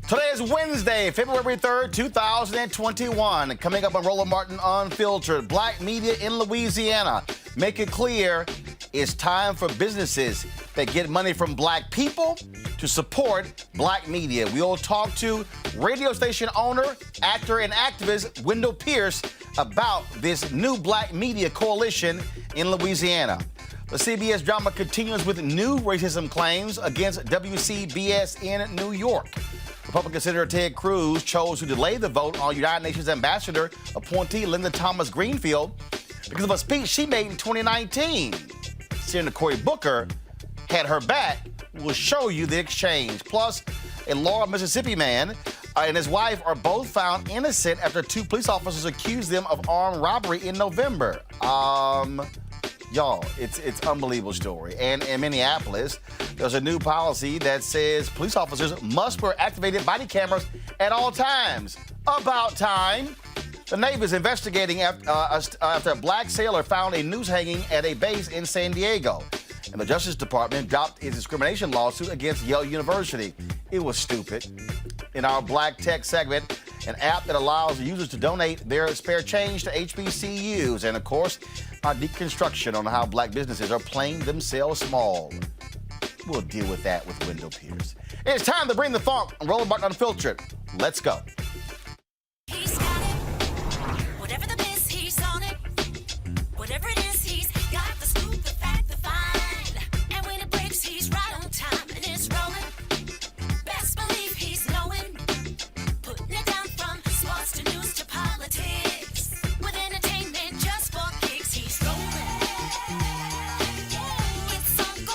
Today is Wednesday, February 3rd, 2021. Coming up on Roland Martin Unfiltered, black media in Louisiana make it clear it's time for businesses that get money from black people to support black media. We'll talk to radio station owner, actor, and activist Wendell Pierce about this new black media coalition in Louisiana. The CBS drama continues with new racism claims against WCBS in New York. Republican Senator Ted Cruz chose to delay the vote on United Nations Ambassador appointee Linda Thomas Greenfield because of a speech she made in 2019. Senator Cory Booker had her back. We'll show you the exchange. Plus, a Laurel, Mississippi man and his wife are both found innocent after two police officers accused them of armed robbery in November. Y'all, it's an unbelievable story. And in Minneapolis, there's a new policy that says police officers must wear activated body cameras at all times. About time. The Navy is investigating after a black sailor found a noose hanging at a base in San Diego. And the Justice Department dropped its discrimination lawsuit against Yale University. It was stupid. In our Black Tech segment, an app that allows users to donate their spare change to HBCUs. And of course, our deconstruction on how black businesses are playing themselves small. We'll deal with that with Wendell Pierce. It's time to bring the funk on Roland Martin Unfiltered. Let's go. He's got it. Whatever the biz, he's on it. Whatever it is, he's got the scoop, the fact, the find. And when it breaks, he's right on time and it's rolling. Best believe he's knowing. Putting it down from sports to news to politics. With entertainment just for kicks, he's rolling. It's on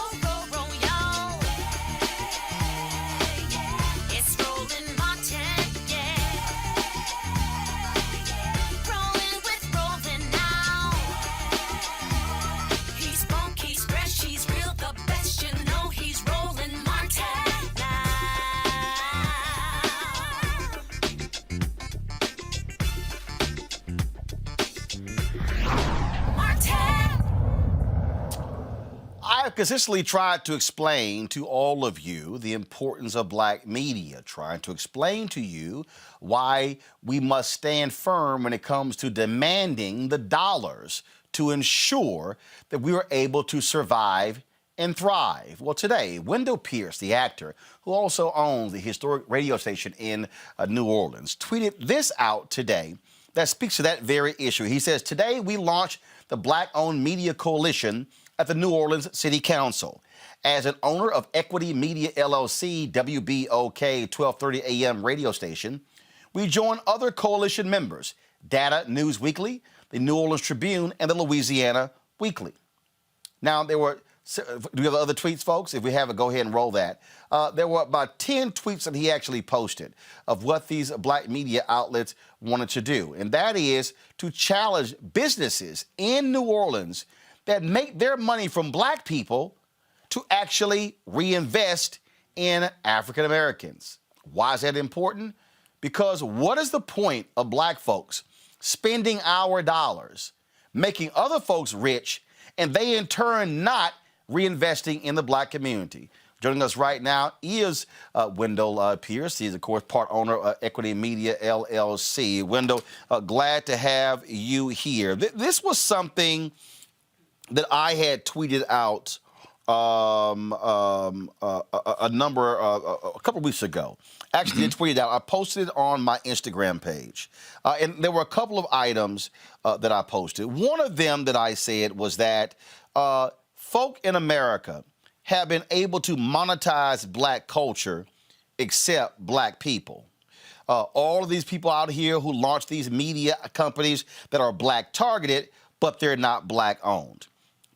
go, y'all. It's Roland Martin, yeah. Rolling with Roland now. He's funk, he's fresh, he's real, the best, you know he's Roland Martin now. Martin! I have consistently tried to explain to all of you the importance of black media, trying to explain to you why we must stand firm when it comes to demanding the dollars to ensure that we are able to survive and thrive. Well, today, Wendell Pierce, the actor, who also owns the historic radio station in New Orleans, tweeted this out today that speaks to that very issue. He says, today we launched the Black-Owned Media Coalition at the New Orleans City Council. As an owner of Equity Media LLC, WBOK 1230 AM radio station, we join other coalition members, Data News Weekly, the New Orleans Tribune, and the Louisiana Weekly. Now, do we have other tweets, folks? If we have it, go ahead and roll that. There were about 10 tweets that he actually posted of what these black media outlets wanted to do, and that is to challenge businesses in New Orleans that make their money from black people to actually reinvest in African Americans. Why is that important? Because what is the point of black folks spending our dollars, making other folks rich, and they in turn not reinvesting in the black community? Joining us right now is Wendell Pierce. He's, of course, part owner of Equity Media LLC. Wendell, glad to have you here. This was something that I had tweeted out a couple of weeks ago. Actually, I tweeted out. I posted it on my Instagram page, and there were a couple of items that I posted. One of them that I said was that folk in America have been able to monetize black culture except black people. All of these people out here who launch these media companies that are black targeted, but they're not black owned.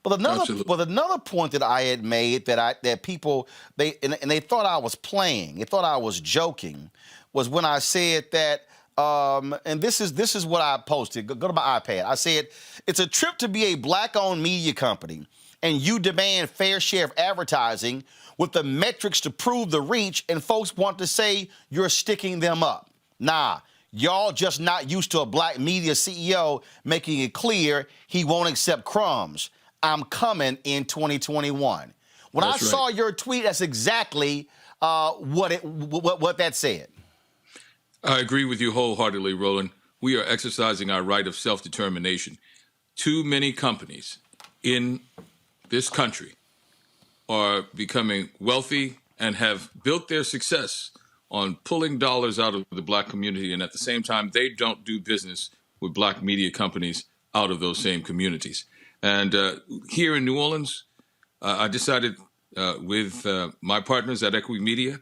But another point that I had made that people they thought I was playing, they thought I was joking, was when I said that, and this is what I posted. Go to my iPad. I said it's a trip to be a black-owned media company, and you demand fair share of advertising with the metrics to prove the reach, and folks want to say you're sticking them up. Nah. Y'all just not used to a black media CEO making it clear he won't accept crumbs. I'm coming in 2021. When I saw your tweet, that's exactly what that said. I agree with you wholeheartedly, Roland. We are exercising our right of self-determination. Too many companies in this country are becoming wealthy and have built their success on pulling dollars out of the black community, and at the same time, they don't do business with black media companies out of those same communities. And here in New Orleans, I decided with my partners at Equity Media,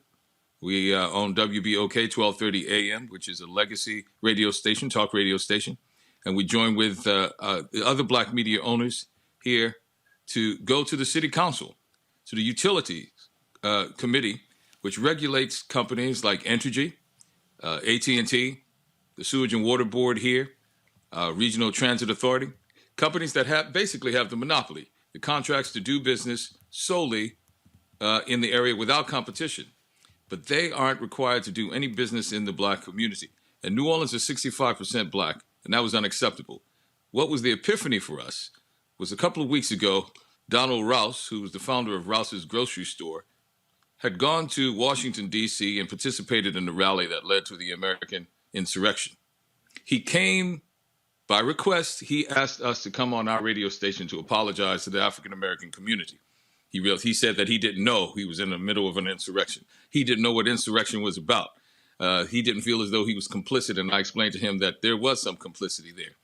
we own WBOK 1230 AM, which is a legacy radio station, talk radio station. And we joined with the other black media owners here to go to the city council, to the utilities committee, which regulates companies like Entergy, AT&T, the Sewage and Water Board here, Regional Transit Authority, companies that basically have the monopoly, the contracts to do business solely in the area without competition. But they aren't required to do any business in the black community. And New Orleans is 65% black, and that was unacceptable. What was the epiphany for us was a couple of weeks ago, Donald Rouse, who was the founder of Rouse's grocery store, had gone to Washington, D.C. and participated in the rally that led to the American insurrection. He came by request. He asked us to come on our radio station to apologize to the African-American community. He said that he didn't know he was in the middle of an insurrection. He didn't know what insurrection was about. He didn't feel as though he was complicit, and I explained to him that there was some complicity there.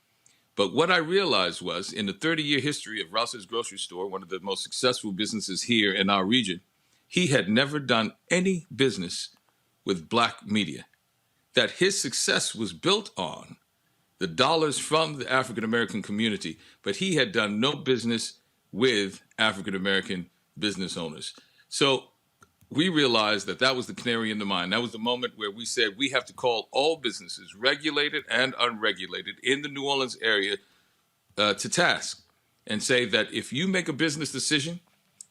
But what I realized was, in the 30-year history of Rouse's Grocery Store, one of the most successful businesses here in our region, he had never done any business with black media. That his success was built on the dollars from the African-American community, but he had done no business with African-American business owners. So we realized that that was the canary in the mine. That was the moment where we said we have to call all businesses, regulated and unregulated, in the New Orleans area to task and say that if you make a business decision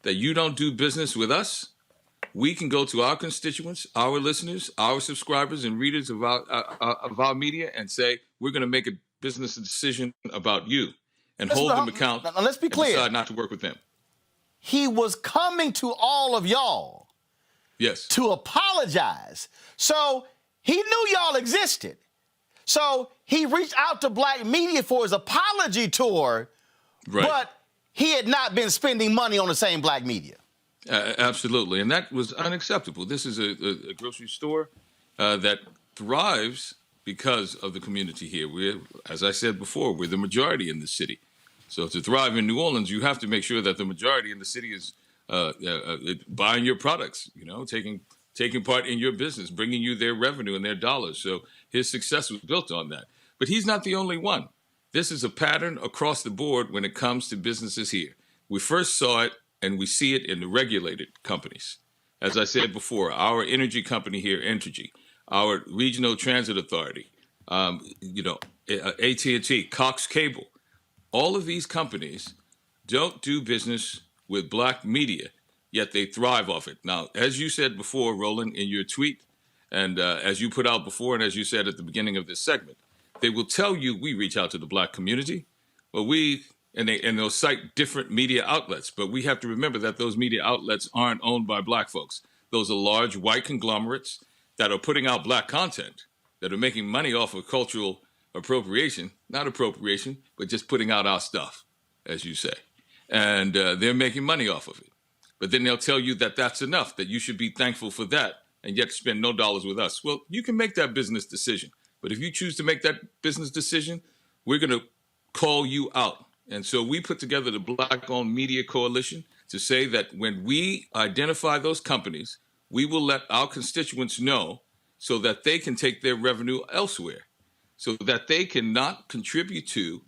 that you don't do business with us, we can go to our constituents, our listeners, our subscribers and readers of our media and say, we're going to make a business decision about you and hold them accountable. Now, let's be clear. And decide not to work with them. He was coming to all of y'all. Yes. To apologize. So he knew y'all existed. So he reached out to black media for his apology tour, right. But he had not been spending money on the same black media. Absolutely. And that was unacceptable. This is a grocery store that thrives because of the community here. As I said before, we're the majority in the city. So to thrive in New Orleans, you have to make sure that the majority in the city is buying your products, taking part in your business, bringing you their revenue and their dollars. So his success was built on that. But he's not the only one. This is a pattern across the board when it comes to businesses here. We first saw it and we see it in the regulated companies. As I said before, our energy company here, Entergy, our Regional Transit Authority, AT&T, Cox Cable, all of these companies don't do business with black media, yet they thrive off it. Now, as you said before, Roland, in your tweet, and as you put out before, and as you said at the beginning of this segment, they will tell you we reach out to the black community, but they'll cite different media outlets. But we have to remember that those media outlets aren't owned by black folks. Those are large white conglomerates that are putting out black content, that are making money off of cultural appropriation, not appropriation, but just putting out our stuff, as you say. And they're making money off of it. But then they'll tell you that that's enough, that you should be thankful for that, and yet spend no dollars with us. Well, you can make that business decision. But if you choose to make that business decision, we're going to call you out. And so we put together the Black-Owned Media Coalition to say that when we identify those companies, we will let our constituents know so that they can take their revenue elsewhere, so that they cannot contribute to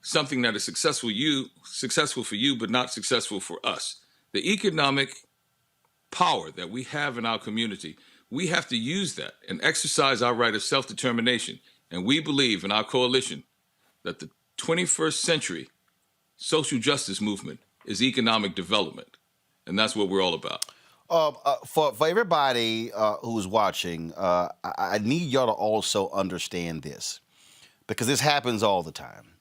something that is successful for you, but not successful for us. The economic power that we have in our community, we have to use that and exercise our right of self-determination. And we believe in our coalition that the 21st century social justice movement is economic development. And that's what we're all about. For everybody who's watching, I need y'all to also understand this, because this happens all the time.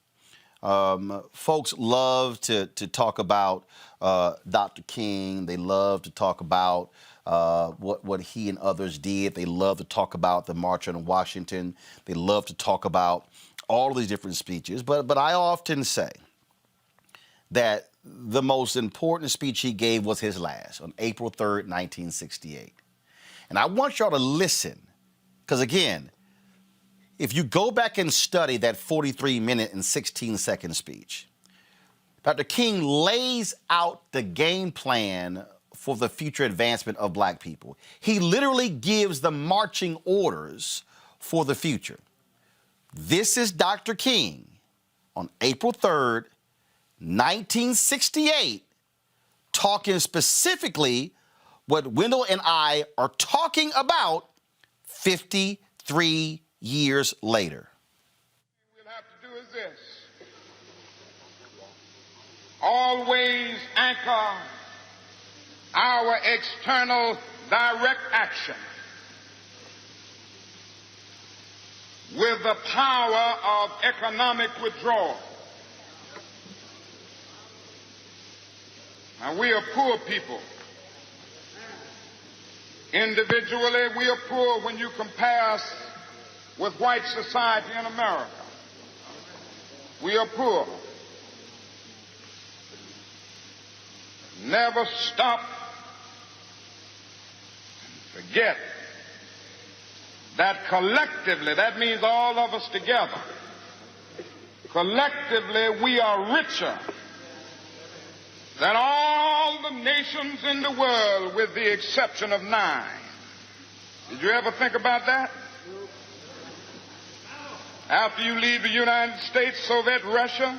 Folks love to talk about Dr. King. They love to talk about what he and others did. They love to talk about the March on Washington. They love to talk about all of these different speeches. But I often say that the most important speech he gave was his last on April 3rd, 1968. And I want y'all to listen, because again, if you go back and study that 43-minute and 16-second speech, Dr. King lays out the game plan for the future advancement of black people. He literally gives the marching orders for the future. This is Dr. King on April 3rd, 1968, talking specifically what Wendell and I are talking about 53 years later. What we'll have to do is this: always anchor our external direct action with the power of economic withdrawal. Now, we are poor people. Individually, we are poor when you compare us with white society in America. We are poor. Never stop and forget that collectively, that means all of us together, collectively we are richer than all the nations in the world with the exception of 9. Did you ever think about that? After you leave the United States, Soviet Russia,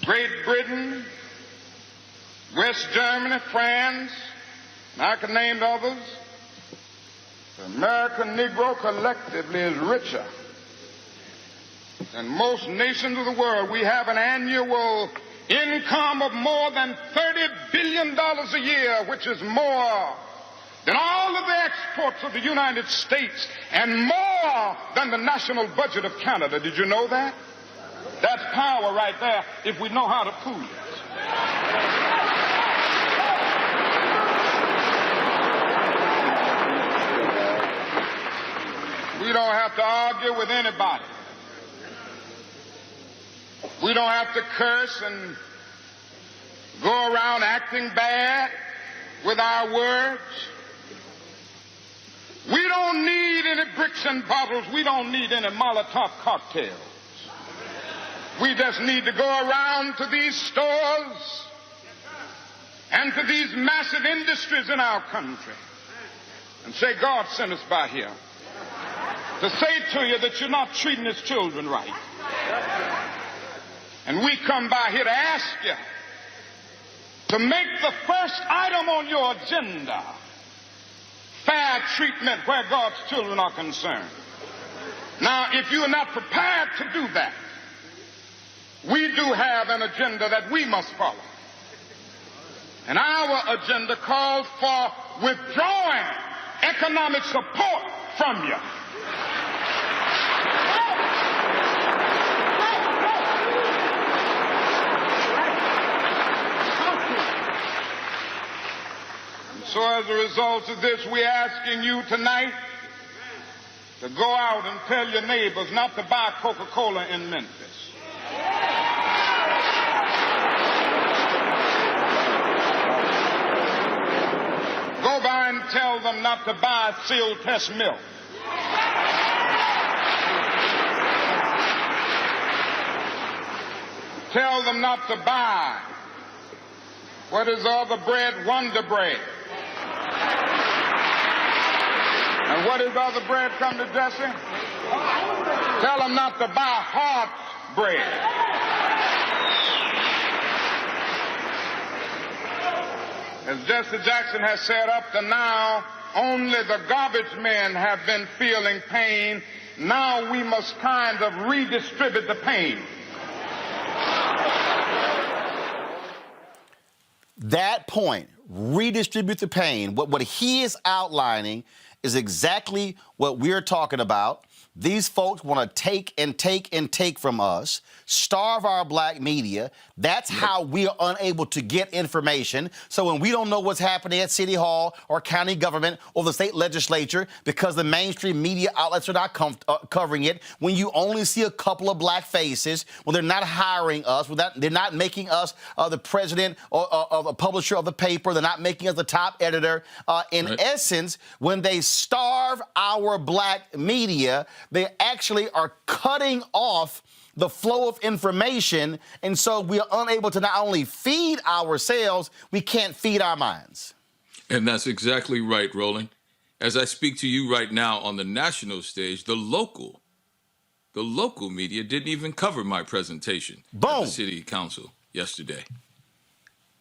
Great Britain, West Germany, France, and I can name others, the American Negro collectively is richer than most nations of the world. We have an annual income of more than $30 billion a year, which is more than all of the exports of the United States and more than the national budget of Canada. Did you know that? That's power right there if we know how to pool it. We don't have to argue with anybody. We don't have to curse and go around acting bad with our words. We don't need any bricks and bottles. We don't need any Molotov cocktails. We just need to go around to these stores and to these massive industries in our country and say, God sent us by here to say to you that you're not treating his children right. And we come by here to ask you to make the first item on your agenda fair treatment where God's children are concerned. Now, if you are not prepared to do that, we do have an agenda that we must follow. And our agenda calls for withdrawing economic support from you. So as a result of this, we're asking you tonight to go out and tell your neighbors not to buy Coca-Cola in Memphis. Go by and tell them not to buy Seal Test milk. Tell them not to buy, what is the other bread? Wonder Bread. And what is the other bread come to Jesse? Tell them not to buy hard bread. As Jesse Jackson has said, up to now, only the garbage men have been feeling pain. Now we must kind of redistribute the pain. That point, redistribute the pain, what he is outlining is exactly what we're talking about. These folks want to take and take and take from us, starve our black media. That's how we are unable to get information. So when we don't know what's happening at City Hall or county government or the state legislature because the mainstream media outlets are not covering it, when you only see a couple of black faces, when they're not hiring us, when they're not making us the president or a publisher of the paper, they're not making us the top editor. In essence, when they starve our black media, they actually are cutting off the flow of information, and so we are unable to not only feed ourselves, we can't feed our minds. And that's exactly right, Roland. As I speak to you right now on the national stage, the local media didn't even cover my presentation at the city council yesterday.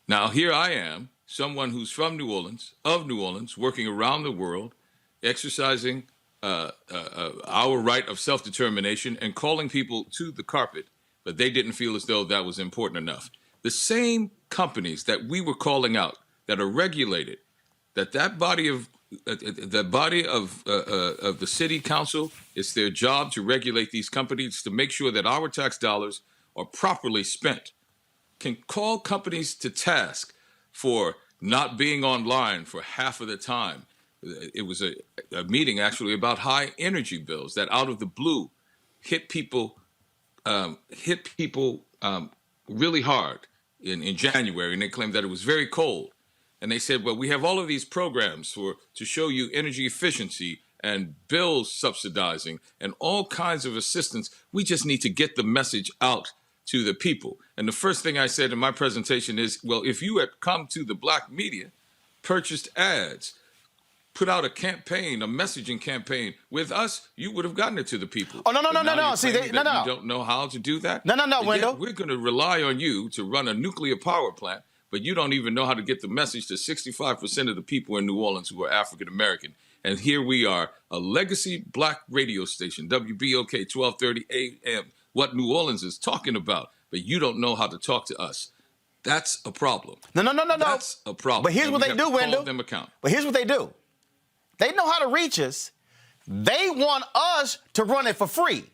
Now, here I am, someone who's from New Orleans, of New Orleans, working around the world, exercising our right of self-determination and calling people to the carpet, but they didn't feel as though that was important enough. The same companies that we were calling out that are regulated, that body of the city council, it's their job to regulate these companies to make sure that our tax dollars are properly spent, can call companies to task for not being online for half of the time. It was a meeting actually about high energy bills that out of the blue hit people really hard in January, and they claimed that it was very cold. And they said, well, we have all of these programs to show you energy efficiency and bills subsidizing and all kinds of assistance. We just need to get the message out to the people. And the first thing I said in my presentation is, well, if you had come to the black media, purchased ads, put out a campaign, a messaging campaign with us, you would have gotten it to the people. Oh, no. See, you don't know how to do that? No, Wendell. We're going to rely on you to run a nuclear power plant, but you don't even know how to get the message to 65% of the people in New Orleans who are African American. And here we are, a legacy black radio station, WBOK 1230 AM, what New Orleans is talking about, but you don't know how to talk to us. That's a problem. No. That's a problem. But here's what they do, Wendell. Them account. But here's what they do. They know how to reach us. They want us to run it for free.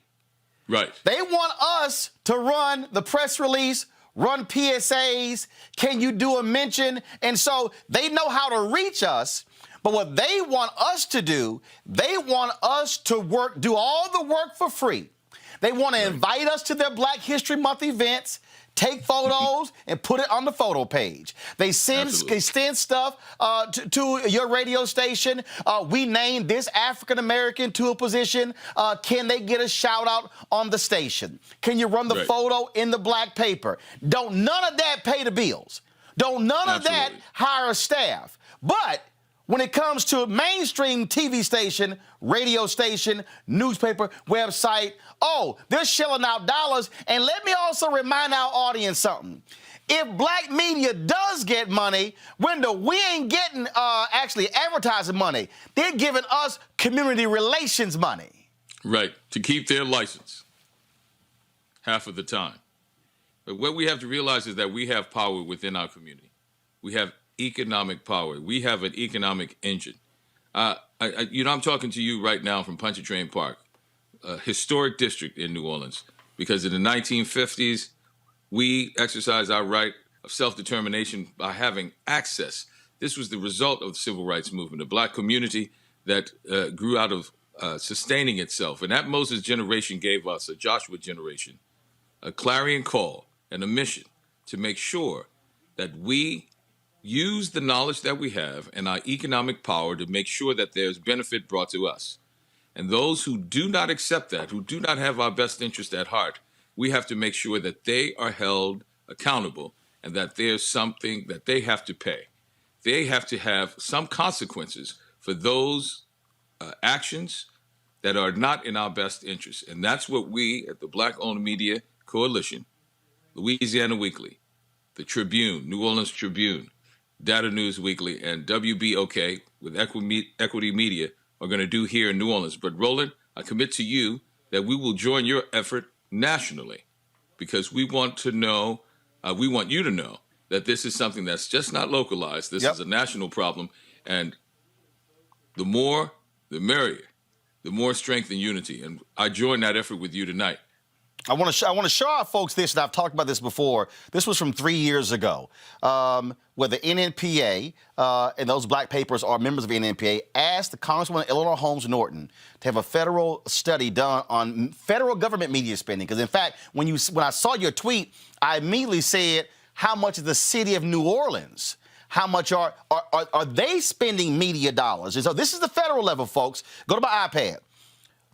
Right. They want us to run the press release, run PSAs. Can you do a mention? And so they know how to reach us. But what they want us to do, they want us to do all the work for free. They want to invite us to their Black History Month events, take photos, and put it on the photo page. They send stuff to your radio station. We named this African American to a position. Can they get a shout out on the station? Can you run the photo in the black paper? Don't none of that pay the bills. Don't none of that hire a staff. But when it comes to mainstream TV station, radio station, newspaper, website, they're shelling out dollars. And let me also remind our audience something. If black media does get money, Wendell, we ain't getting actually advertising money. They're giving us community relations money. Right, to keep their license half of the time. But what we have to realize is that we have power within our community. We have economic power. We have an economic engine. I'm talking to you right now from Pontchartrain Park, a historic district in New Orleans, because in the 1950s, we exercised our right of self-determination by having access. This was the result of the civil rights movement, a black community that grew out of sustaining itself. And that Moses generation gave us, a Joshua generation, a clarion call and a mission to make sure that we use the knowledge that we have and our economic power to make sure that there's benefit brought to us. And those who do not accept that, who do not have our best interest at heart, we have to make sure that they are held accountable and that there's something that they have to pay. They have to have some consequences for those actions that are not in our best interest. And that's what we at the Black-Owned Media Coalition, Louisiana Weekly, the Tribune, New Orleans Tribune, Data News Weekly, and WBOK with Equity Media are going to do here in New Orleans. But Roland, I commit to you that we will join your effort nationally, because we want to know, we want you to know that this is something that's just not localized. This is a national problem, and the more, the merrier. the more strength and unity. And I join that effort with you tonight. I want to show our folks this, and I've talked about this before. This was from 3 years ago, where the NNPA and those black papers are members of NNPA asked the Congresswoman Eleanor Holmes Norton to have a federal study done on federal government media spending. Because in fact, when I saw your tweet, I immediately said, how much is the city of New Orleans? How much are they spending media dollars? And so this is the federal level, folks. Go to my iPad.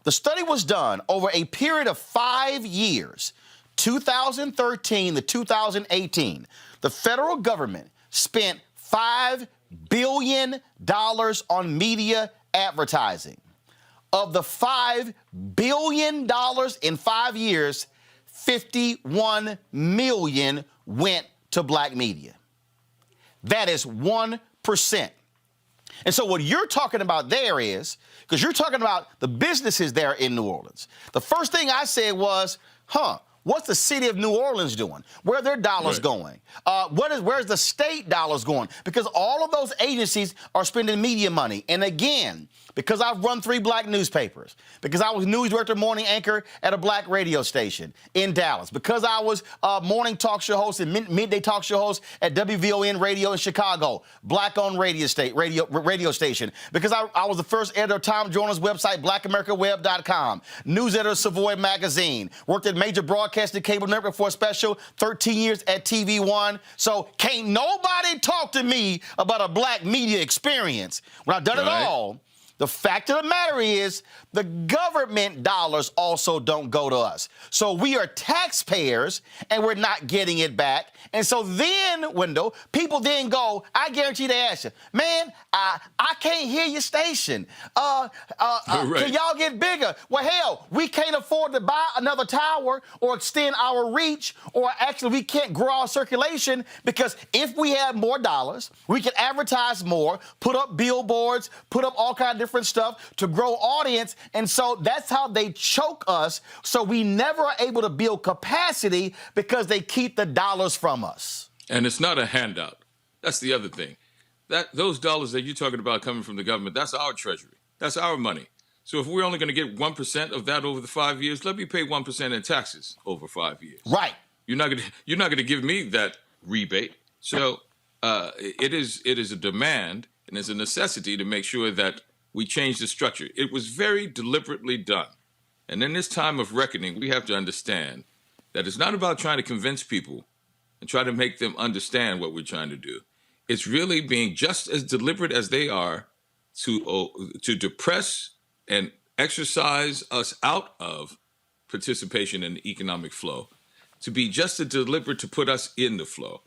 The study was done over a period of 5 years, 2013 to 2018. The federal government spent $5 billion on media advertising. Of the $5 billion in 5 years, 51 million went to black media. That is 1%. And so what you're talking about there is, because you're talking about the businesses there in New Orleans. The first thing I said was, what's the city of New Orleans doing? Where are their dollars going? Where's the state dollars going? Because all of those agencies are spending media money. And again, because I've run 3 black newspapers, because I was news director, morning anchor at a black radio station in Dallas, because I was morning talk show host and midday talk show host at WVON Radio in Chicago, black-owned radio station, because I was the first editor of Tom Joyner's website, blackamericaweb.com, news editor of Savoy Magazine, worked at major broadcasting cable network for a special 13 years at TV One. So can't nobody talk to me about a black media experience when I've done it all. The fact of the matter is the government dollars also don't go to us. So we are taxpayers and we're not getting it back. And so then, Wendell, people then go, I guarantee they ask you, man, I can't hear your station. Can y'all get bigger? Well, hell, we can't afford to buy another tower or extend our reach, or actually we can't grow our circulation, because if we had more dollars, we could advertise more, put up billboards, put up all kinds of different stuff to grow audience. And so that's how they choke us. So we never are able to build capacity because they keep the dollars from us. And it's not a handout. That's the other thing. Those dollars that you're talking about coming from the government, that's our treasury. That's our money. So if we're only going to get 1% of that over the 5 years, let me pay 1% in taxes over 5 years. Right. You're not going to give me that rebate. So it is a demand and it's a necessity to make sure that we change the structure. It was very deliberately done. And in this time of reckoning, we have to understand that it's not about trying to convince people and try to make them understand what we're trying to do. It's really being just as deliberate as they are to depress and exercise us out of participation in the economic flow, to be just as deliberate to put us in the flow.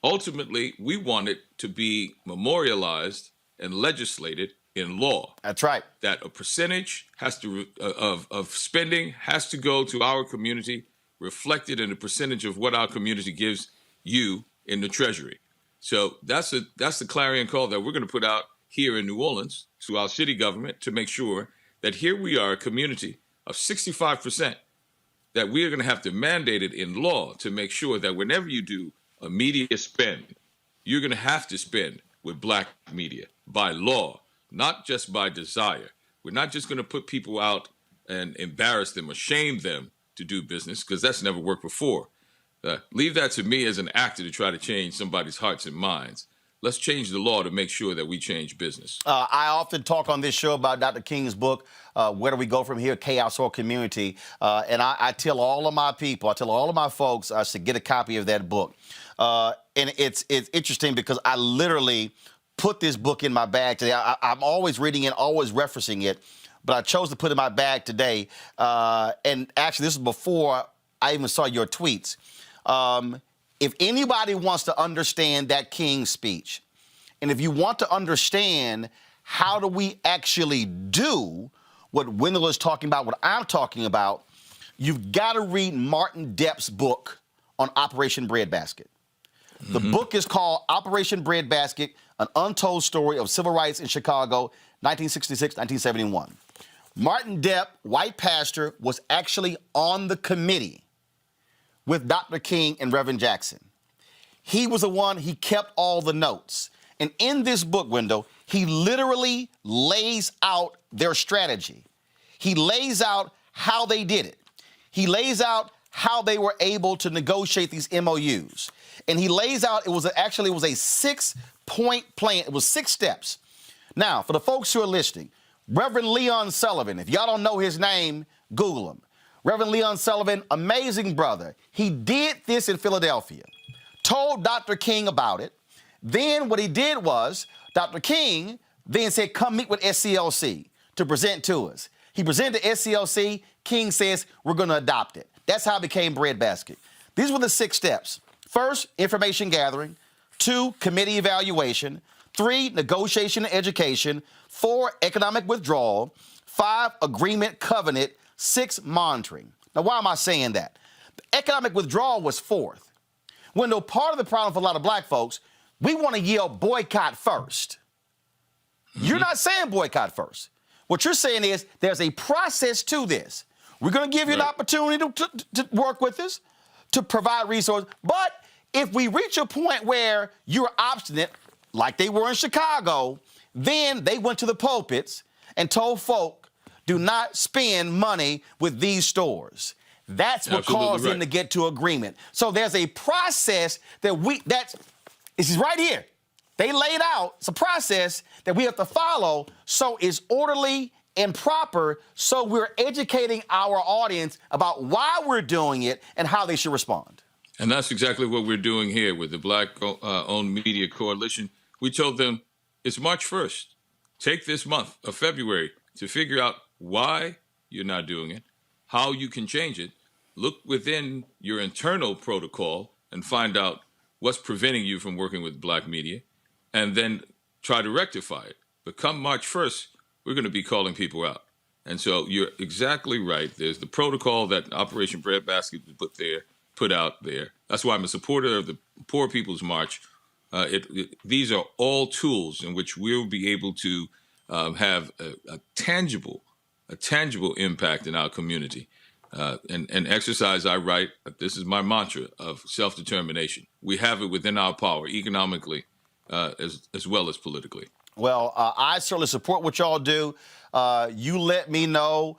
Ultimately, we want it to be memorialized and legislated in law. That's right. That a percentage has to of spending has to go to our community, reflected in a percentage of what our community gives you in the treasury. So that's the clarion call that we're going to put out here in New Orleans to our city government, to make sure that here we are, a community of 65%, that we are going to have to mandate it in law to make sure that whenever you do a media spend, you're going to have to spend with black media by law, not just by desire. We're not just going to put people out and embarrass them or shame them to do business, because that's never worked before. Leave that to me as an actor to try to change somebody's hearts and minds. Let's change the law to make sure that we change business. I often talk on this show about Dr. King's book, Where Do We Go From Here, Chaos or Community? And I tell all of my people, I tell all of my folks to get a copy of that book. And it's interesting because I literally put this book in my bag today. I'm always reading it, always referencing it, but I chose to put it in my bag today. And actually, this is before I even saw your tweets. If anybody wants to understand that King speech, and if you want to understand how do we actually do what Wendell is talking about, what I'm talking about, you've got to read Martin Depp's book on Operation Breadbasket. The book is called Operation Breadbasket, An Untold Story of Civil Rights in Chicago, 1966, 1971. Martin Depp, white pastor, was actually on the committee with Dr. King and Reverend Jackson. He was the one, he kept all the notes. And in this book, Wendell, he literally lays out their strategy. he lays out how they did it. He lays out how they were able to negotiate these MOUs. And he lays out, it was a 6-point plan. It was 6 steps. Now, for the folks who are listening, Reverend Leon Sullivan, if y'all don't know his name, Google him. Reverend Leon Sullivan, amazing brother. He did this in Philadelphia, told Dr. King about it. Then what he did was, Dr. King then said, come meet with SCLC to present to us. He presented to SCLC. King says, we're going to adopt it. That's how it became Breadbasket. These were the 6 steps. First, information gathering. 2, committee evaluation. 3, negotiation and education. 4, economic withdrawal. 5, agreement covenant. 6, monitoring. Now, why am I saying that? The economic withdrawal was 4th. When though part of the problem for a lot of black folks, we want to yell boycott first. You're not saying boycott first. What you're saying is there's a process to this. We're going to give you an opportunity to work with us, to provide resources. But if we reach a point where you're obstinate, like they were in Chicago, then they went to the pulpits and told folk, do not spend money with these stores. That's what caused them to get to agreement. So there's a process that this is right here. They laid out, it's a process that we have to follow so it's orderly and proper, so we're educating our audience about why we're doing it and how they should respond. And that's exactly what we're doing here with the Black-Owned Media Coalition. We told them it's March 1st. Take this month of February to figure out why you're not doing it, how you can change it, look within your internal protocol and find out what's preventing you from working with black media, and then try to rectify it. But come March 1st, we're going to be calling people out. And so you're exactly right. There's the protocol that Operation Breadbasket put out there. That's why I'm a supporter of the Poor People's March. These are all tools in which we'll be able to have a tangible impact in our community and exercise our right. This is my mantra of self-determination. We have it within our power economically as well as politically. Well, I certainly support what y'all do. You let me know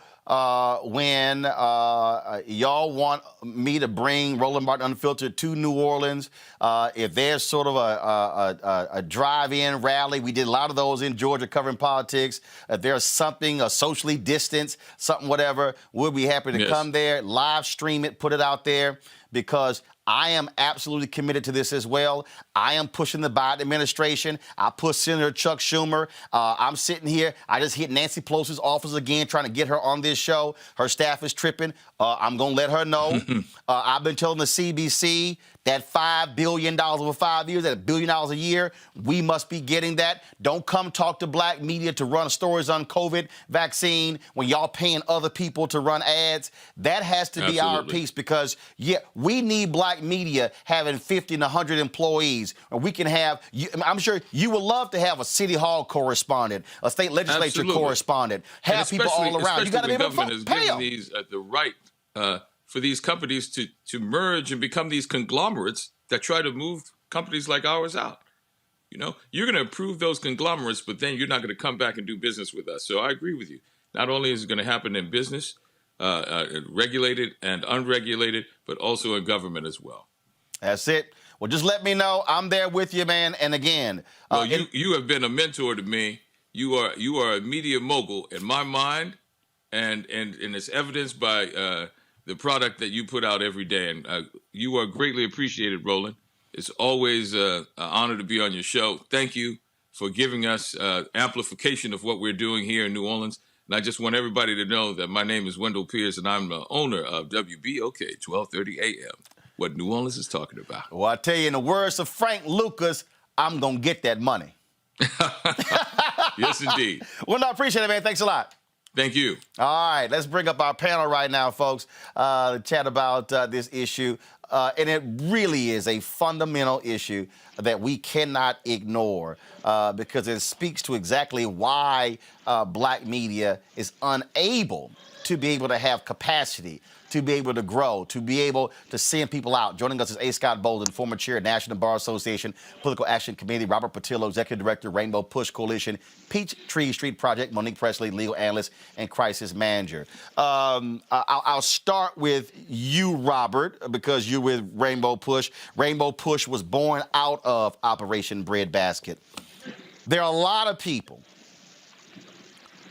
when y'all want me to bring Roland Martin Unfiltered to New Orleans. If there's sort of a drive-in rally, we did a lot of those in Georgia covering politics. If there's something, a socially distanced, something, whatever, we'll be happy to come there, live stream it, put it out there, because I am absolutely committed to this as well. I am pushing the Biden administration. I push Senator Chuck Schumer. I'm sitting here. I just hit Nancy Pelosi's office again, trying to get her on this show. Her staff is tripping. I'm going to let her know. I've been telling the CBC that $5 billion over 5 years, that $1 billion a year, we must be getting that. Don't come talk to black media to run stories on COVID vaccine when y'all paying other people to run ads. That has to be our piece, because, we need black media having 50 and 100 employees. And we can have, I'm sure you would love to have a city hall correspondent, a state legislature correspondent, have people all around. You got to be able to pay them. These, the right for these companies to merge and become these conglomerates that try to move companies like ours out. You know, you're going to approve those conglomerates, but then you're not going to come back and do business with us. So I agree with you. Not only is it going to happen in business, regulated and unregulated, but also in government as well. That's it. Well, just let me know. I'm there with you, man. And again, well, you have been a mentor to me. You are a media mogul in my mind, and it's evidenced by the product that you put out every day. And you are greatly appreciated, Roland. It's always an honor to be on your show. Thank you for giving us amplification of what we're doing here in New Orleans. And I just want everybody to know that my name is Wendell Pierce, and I'm the owner of WBOK 1230 AM, what New Orleans is talking about. Well, I tell you, in the words of Frank Lucas, I'm going to get that money. Yes, indeed. Well, I appreciate it, man. Thanks a lot. Thank you. All right, let's bring up our panel right now, folks, to chat about this issue. And it really is a fundamental issue that we cannot ignore because it speaks to exactly why black media is unable to be able to have capacity, to be able to grow, to be able to send people out. Joining us is A. Scott Bolden, former chair of National Bar Association Political Action Committee, Robert Patillo, executive director, Rainbow Push Coalition, Peachtree Street Project, Monique Presley, legal analyst and crisis manager. I'll start with you, Robert, because you're with Rainbow Push. Rainbow Push was born out of Operation Breadbasket. There are a lot of people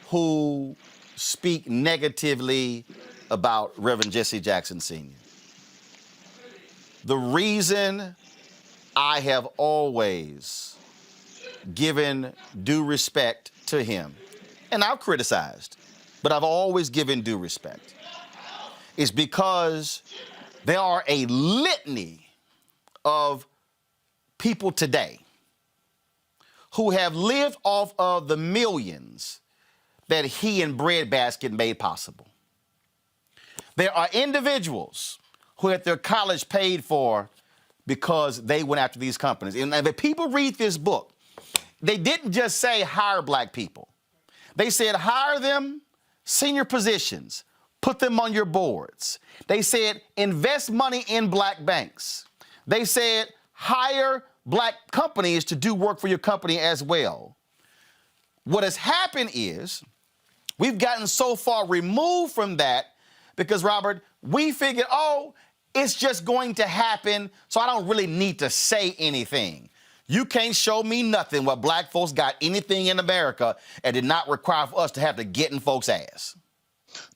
who speak negatively about Reverend Jesse Jackson Sr. The reason I have always given due respect to him, and I've criticized, but I've always given due respect, is because there are a litany of people today who have lived off of the millions that he and Breadbasket made possible. There are individuals who had their college paid for because they went after these companies. And if people read this book, they didn't just say hire black people. They said hire them, senior positions, put them on your boards. They said invest money in black banks. They said hire black companies to do work for your company as well. What has happened is we've gotten so far removed from that because, Robert, we figured, oh, it's just going to happen, so I don't really need to say anything. You can't show me nothing where black folks got anything in America and did not require for us to have to get in folks' ass.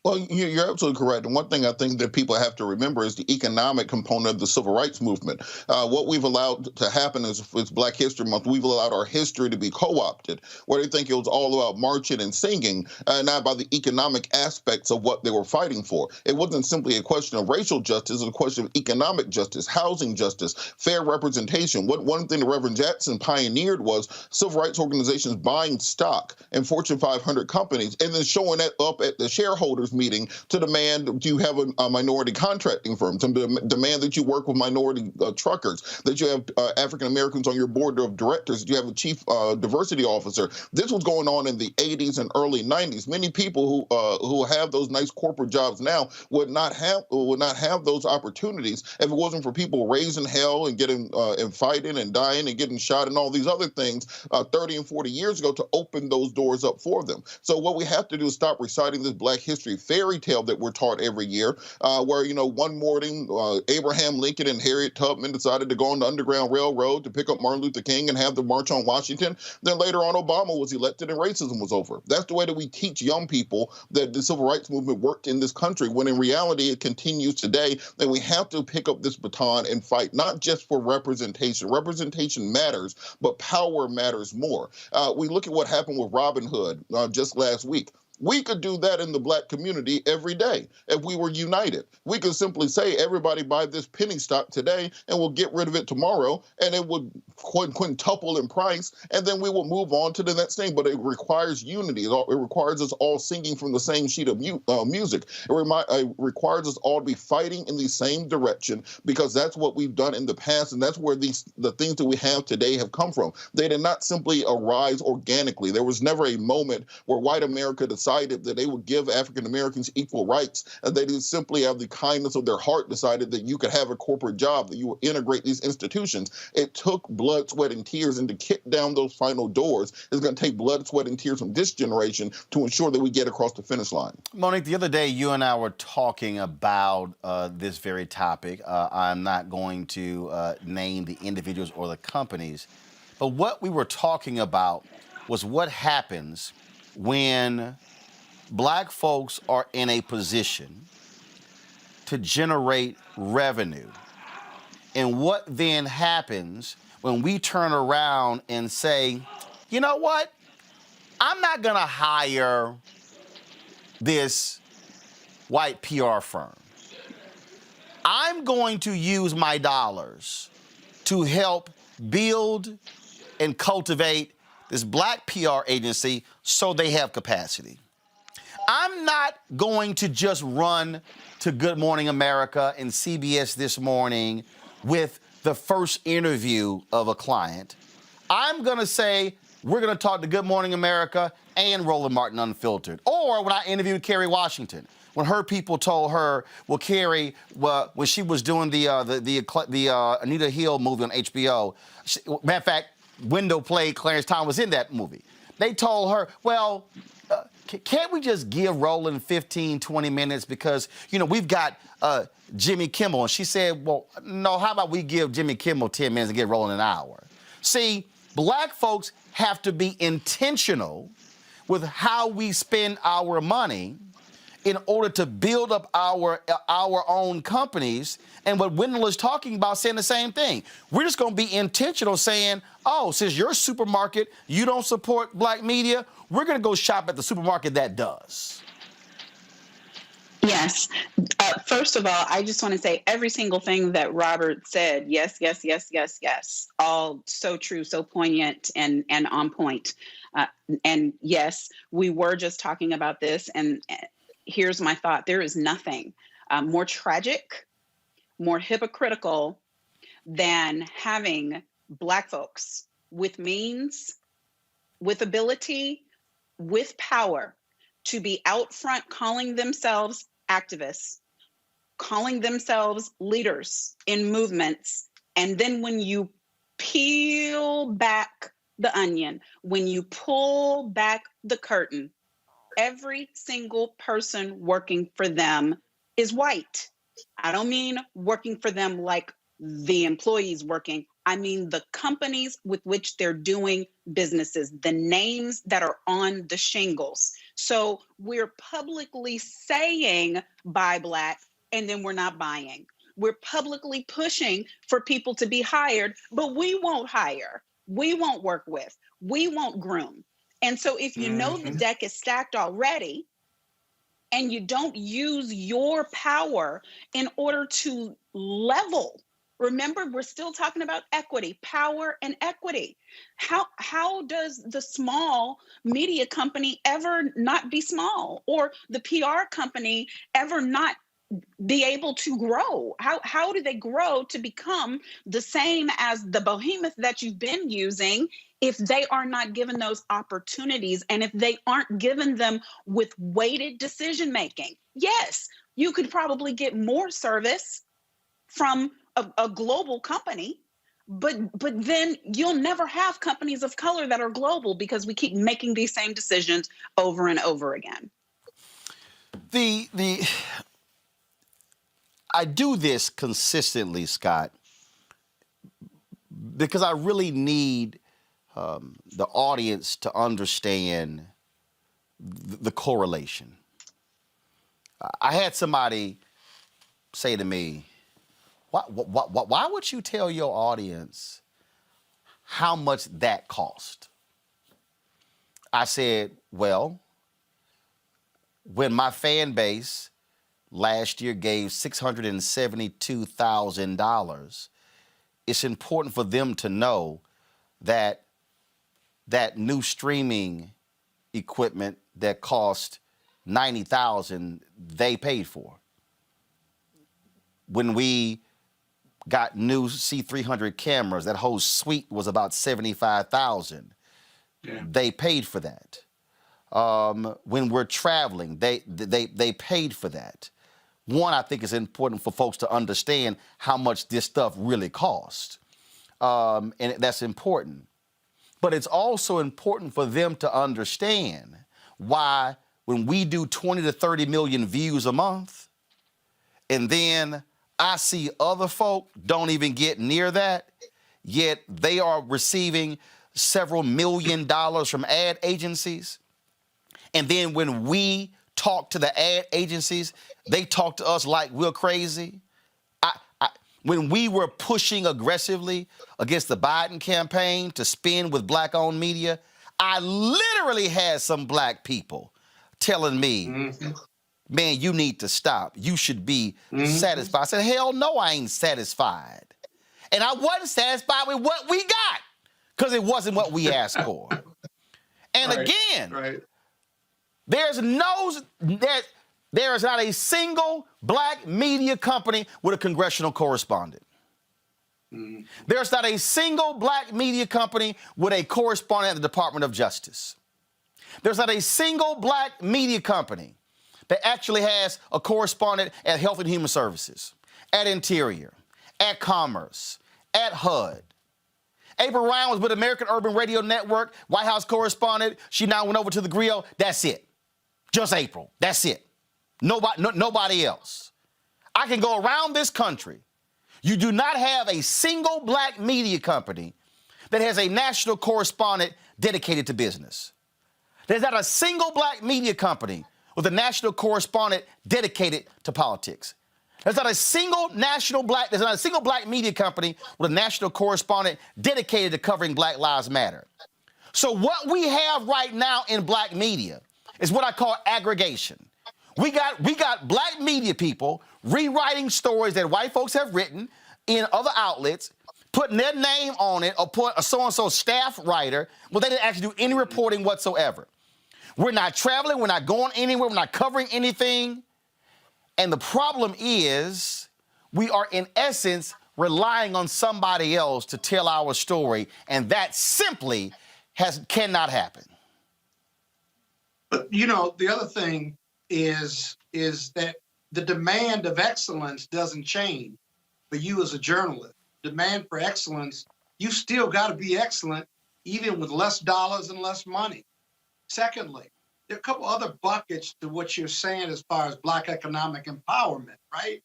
Well, you're absolutely correct. And one thing I think that people have to remember is the economic component of the civil rights movement. What we've allowed to happen is Black History Month. We've allowed our history to be co-opted, where they think it was all about marching and singing, not about the economic aspects of what they were fighting for. It wasn't simply a question of racial justice. It was a question of economic justice, housing justice, fair representation. One thing that Reverend Jackson pioneered was civil rights organizations buying stock in Fortune 500 companies and then showing that up at the shareholders meeting to demand that you have a minority contracting firm, to demand that you work with minority truckers, that you have African Americans on your board of directors, that you have a chief diversity officer. This was going on in the 80s and early 90s. Many people who have those nice corporate jobs now would not have those opportunities if it wasn't for people raising hell and getting and fighting and dying and getting shot and all these other things 30 and 40 years ago to open those doors up for them. So what we have to do is stop reciting this Black history fairy tale that we're taught every year, where, one morning Abraham Lincoln and Harriet Tubman decided to go on the Underground Railroad to pick up Martin Luther King and have the March on Washington. Then later on, Obama was elected and racism was over. That's the way that we teach young people that the civil rights movement worked in this country, when in reality it continues today. And we have to pick up this baton and fight, not just for representation. Representation matters, but power matters more. We look at what happened with Robin Hood just last week. We could do that in the Black community every day if we were united. We could simply say, everybody buy this penny stock today and we'll get rid of it tomorrow, and it would quintuple in price, and then we will move on to the next thing. But it requires unity. It requires us all singing from the same sheet of music. It requires us all to be fighting in the same direction, because that's what we've done in the past, and that's where the things that we have today have come from. They did not simply arise organically. There was never a moment where white America decided that they would give African Americans equal rights, and they didn't simply have the kindness of their heart decided that you could have a corporate job, that you would integrate these institutions. It took blood, sweat, and tears, and to kick down those final doors is going to take blood, sweat, and tears from this generation to ensure that we get across the finish line. Monique, the other day you and I were talking about this very topic. I'm not going to name the individuals or the companies, but what we were talking about was what happens when Black folks are in a position to generate revenue. And what then happens when we turn around and say, you know what? I'm not going to hire this white PR firm. I'm going to use my dollars to help build and cultivate this Black PR agency so they have capacity. I'm not going to just run to Good Morning America and CBS This Morning with the first interview of a client. I'm going to say, we're going to talk to Good Morning America and Roland Martin Unfiltered. Or when I interviewed Kerry Washington, when her people told her, well, Carrie, well, when she was doing the Anita Hill movie on HBO, matter of fact, Window played Clarence Thomas was in that movie. They told her, well, can't we just give Roland 15, 20 minutes because, you know, we've got Jimmy Kimmel. And she said, well, no, how about we give Jimmy Kimmel 10 minutes and get Roland an hour? See, black folks have to be intentional with how we spend our money in order to build up our own companies. And what Wendell is talking about, saying the same thing. We're just going to be intentional saying, oh, since your supermarket, you don't support black media, we're going to go shop at the supermarket that does. Yes. First of all, I just want to say every single thing that Robert said, yes, yes, yes, yes, yes, all so true, so poignant and on point. And yes, we were just talking about this, and here's my thought. There is nothing more tragic, more hypocritical than having black folks with means, with ability, with power to be out front calling themselves activists, calling themselves leaders in movements. And then when you peel back the onion, when you pull back the curtain, every single person working for them is white. I don't mean working for them like the employees working. I mean the companies with which they're doing businesses, the names that are on the shingles. So we're publicly saying buy black, and then we're not buying. We're publicly pushing for people to be hired, but we won't hire. We won't work with. We won't groom. And so if you know the deck is stacked already, and you don't use your power in order to level. Remember, we're still talking about equity, power and equity. How does the small media company ever not be small, or the PR company ever not be able to grow? How do they grow to become the same as the behemoth that you've been using if they are not given those opportunities, and if they aren't given them with weighted decision making? Yes, you could probably get more service from a global company, but then you'll never have companies of color that are global because we keep making these same decisions over and over again. I do this consistently, Scott, because I really need the audience to understand the correlation. I had somebody say to me, why would you tell your audience how much that cost? I said, well, when my fan base last year gave $672,000, it's important for them to know that that new streaming equipment that cost $90,000, they paid for. When we got new C300 cameras, that whole suite was about $75,000. Yeah. They paid for that. When we're traveling, they paid for that. One, I think it's important for folks to understand how much this stuff really costs. And that's important. But it's also important for them to understand why when we do 20 to 30 million views a month, and then I see other folk don't even get near that, yet they are receiving several $1 million from ad agencies. And then when we talk to the ad agencies, they talk to us like we're crazy. When we were pushing aggressively against the Biden campaign to spin with black-owned media, I literally had some black people telling me, man, you need to stop. You should be satisfied. I said, hell no, I ain't satisfied. And I wasn't satisfied with what we got because it wasn't what we asked for. And again, there is not a single black media company with a congressional correspondent. There's not a single black media company with a correspondent at the Department of Justice. There's not a single black media company that actually has a correspondent at Health and Human Services, at Interior, at Commerce, at HUD. April Ryan was with American Urban Radio Network, White House correspondent. She now went over to the Grill. That's it. Just April. That's it. Nobody else. I can go around this country. You do not have a single black media company that has a national correspondent dedicated to business. There's not a single black media company with a national correspondent dedicated to politics. There's not a single black media company with a national correspondent dedicated to covering Black Lives Matter. So what we have right now in black media is what I call aggregation. We got black media people rewriting stories that white folks have written in other outlets, putting their name on it, or put a so-and-so staff writer, well, they didn't actually do any reporting whatsoever. We're not traveling, we're not going anywhere, we're not covering anything. And the problem is we are, in essence, relying on somebody else to tell our story, and that simply cannot happen. But, the other thing is that the demand of excellence doesn't change for you as a journalist. Demand for excellence, you still got to be excellent, even with less dollars and less money. Secondly, there are a couple other buckets to what you're saying as far as Black economic empowerment, right?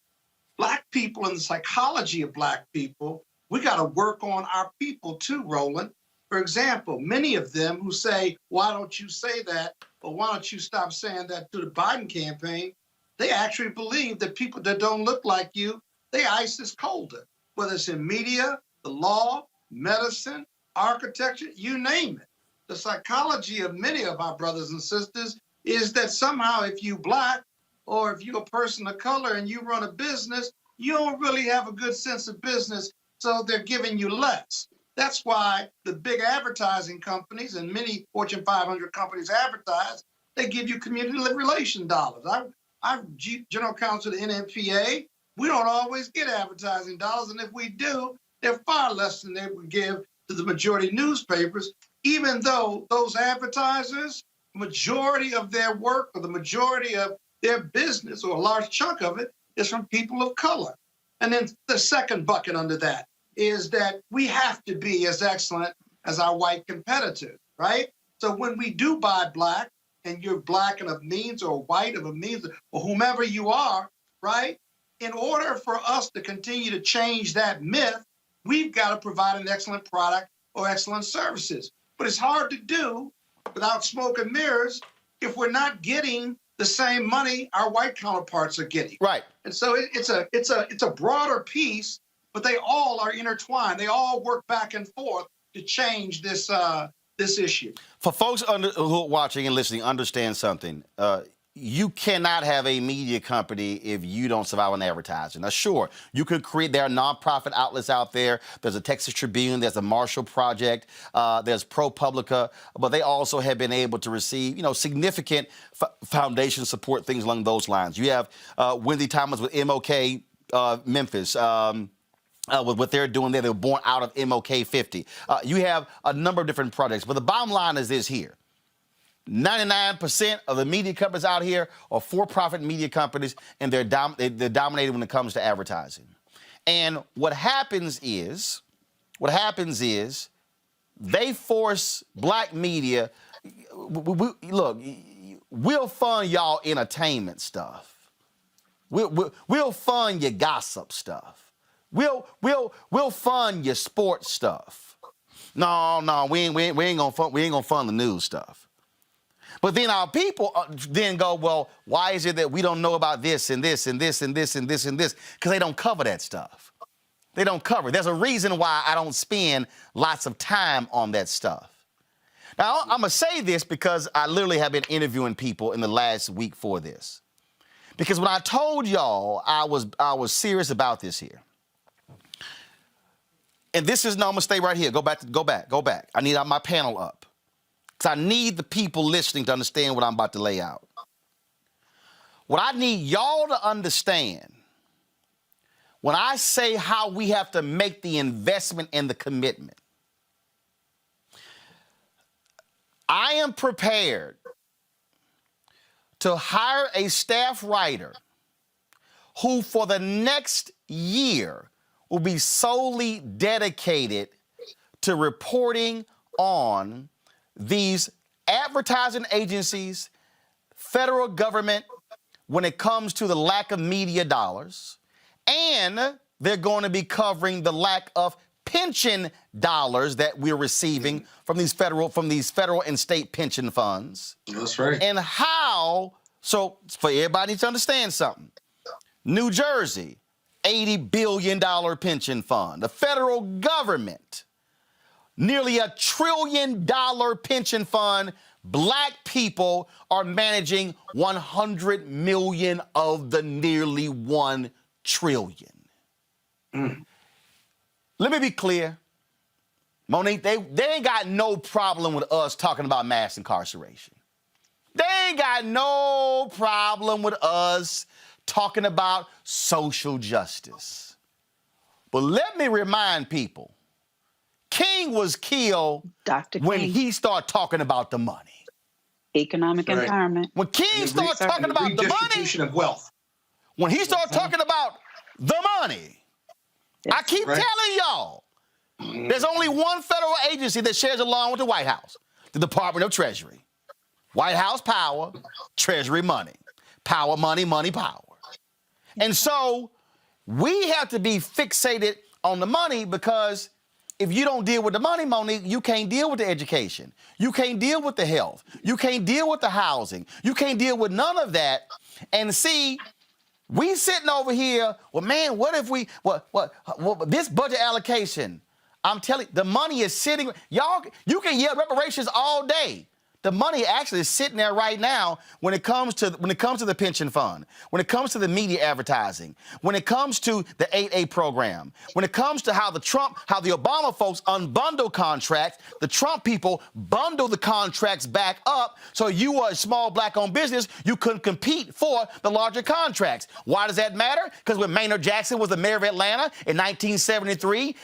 Black people and the psychology of Black people, we got to work on our people too, Roland. For example, many of them who say, why don't you say that? Or why don't you stop saying that to the Biden campaign? They actually believe that people that don't look like you, they ice is colder. Whether it's in media, the law, medicine, architecture, you name it. The psychology of many of our brothers and sisters is that somehow if you Black or if you're a person of color and you run a business, you don't really have a good sense of business, so they're giving you less. That's why the big advertising companies and many Fortune 500 companies advertise, they give you community relation dollars. I'm general counsel of the NFPA. We don't always get advertising dollars, and if we do, they're far less than they would give to the majority newspapers, even though those advertisers, majority of their work or the majority of their business or a large chunk of it is from people of color. And then the second bucket under that is that we have to be as excellent as our white competitors, right? So when we do buy Black, and you're Black and of means or white of a means or whomever you are, right? In order for us to continue to change that myth, we've got to provide an excellent product or excellent services. But it's hard to do without smoke and mirrors if we're not getting the same money our white counterparts are getting. Right. And so it's a broader piece, but they all are intertwined. They all work back and forth to change this issue. For folks who are watching and listening, understand something. You cannot have a media company if you don't survive on advertising. Now, sure, you could create, there are nonprofit outlets out there. There's a Texas Tribune, there's a Marshall Project, there's ProPublica, but they also have been able to receive, significant foundation support, things along those lines. You have Wendy Thomas with MOK Memphis. With what they're doing there, they were born out of MOK 50. You have a number of different projects, but the bottom line is this here. 99% of the media companies out here are for-profit media companies, and they're dominated when it comes to advertising. And what happens is they force Black media. Look, we'll fund y'all entertainment stuff. We'll fund your gossip stuff. We'll fund your sports stuff. No, we ain't gonna fund the news stuff. But then our people then go, well, why is it that we don't know about this and this and this and this and this and this? Because they don't cover that stuff. They don't cover. There's a reason why I don't spend lots of time on that stuff. Now, I'm going to say this because I literally have been interviewing people in the last week for this. Because when I told y'all I was serious about this here. And this is, no, I'm going to stay right here. Go back. I need my panel up. I need the people listening to understand what I'm about to lay out. What I need y'all to understand, when I say how we have to make the investment and the commitment, I am prepared to hire a staff writer who for the next year will be solely dedicated to reporting on these advertising agencies, federal government, when it comes to the lack of media dollars, and they're going to be covering the lack of pension dollars that we're receiving from these federal and state pension funds. That's right. And how, so for everybody to understand something, New Jersey, $80 billion pension fund. The federal government, nearly $1 trillion pension fund. Black people are managing 100 million of the nearly 1 trillion. Let me be clear. Monique, they ain't got no problem with us talking about mass incarceration. They ain't got no problem with us talking about social justice. But let me remind people, King was killed Dr. when King. he started talking about the money. Economic That's right. empowerment. When King started talking about the money, Redistribution of wealth. when he started talking about the money, I Yes. keep Right. telling y'all, there's only one federal agency that shares a lawn with the White House, the Department of Treasury. White House power, Treasury money. Power, money, money, power. And so we have to be fixated on the money, because if you don't deal with the money, Monique, you can't deal with the education. You can't deal with the health. You can't deal with the housing. You can't deal with none of that. And see, we sitting over here, well, man, what if we, this budget allocation, I'm telling you, the money is sitting, y'all, you can yell reparations all day. The money actually is sitting there right now when it comes to the pension fund, when it comes to the media advertising, when it comes to the 8A program, when it comes to how the Obama folks unbundle contracts, the Trump people bundle the contracts back up, so you were a small black-owned business, you couldn't compete for the larger contracts. Why does that matter? Because when Maynard Jackson was the mayor of Atlanta in 1973,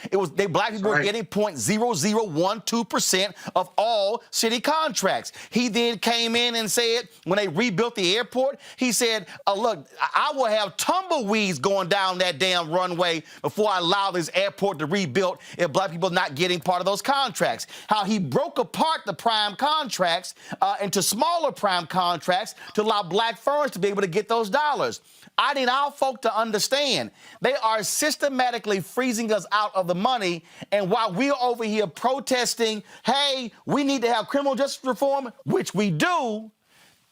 black people were getting 0.0012% of all city contracts. He then came in and said, when they rebuilt the airport, he said, look, I will have tumbleweeds going down that damn runway before I allow this airport to rebuild if black people are not getting part of those contracts. How he broke apart the prime contracts into smaller prime contracts to allow black firms to be able to get those dollars. I need our folk to understand they are systematically freezing us out of the money. And while we're over here protesting, hey, we need to have criminal justice reform, which we do,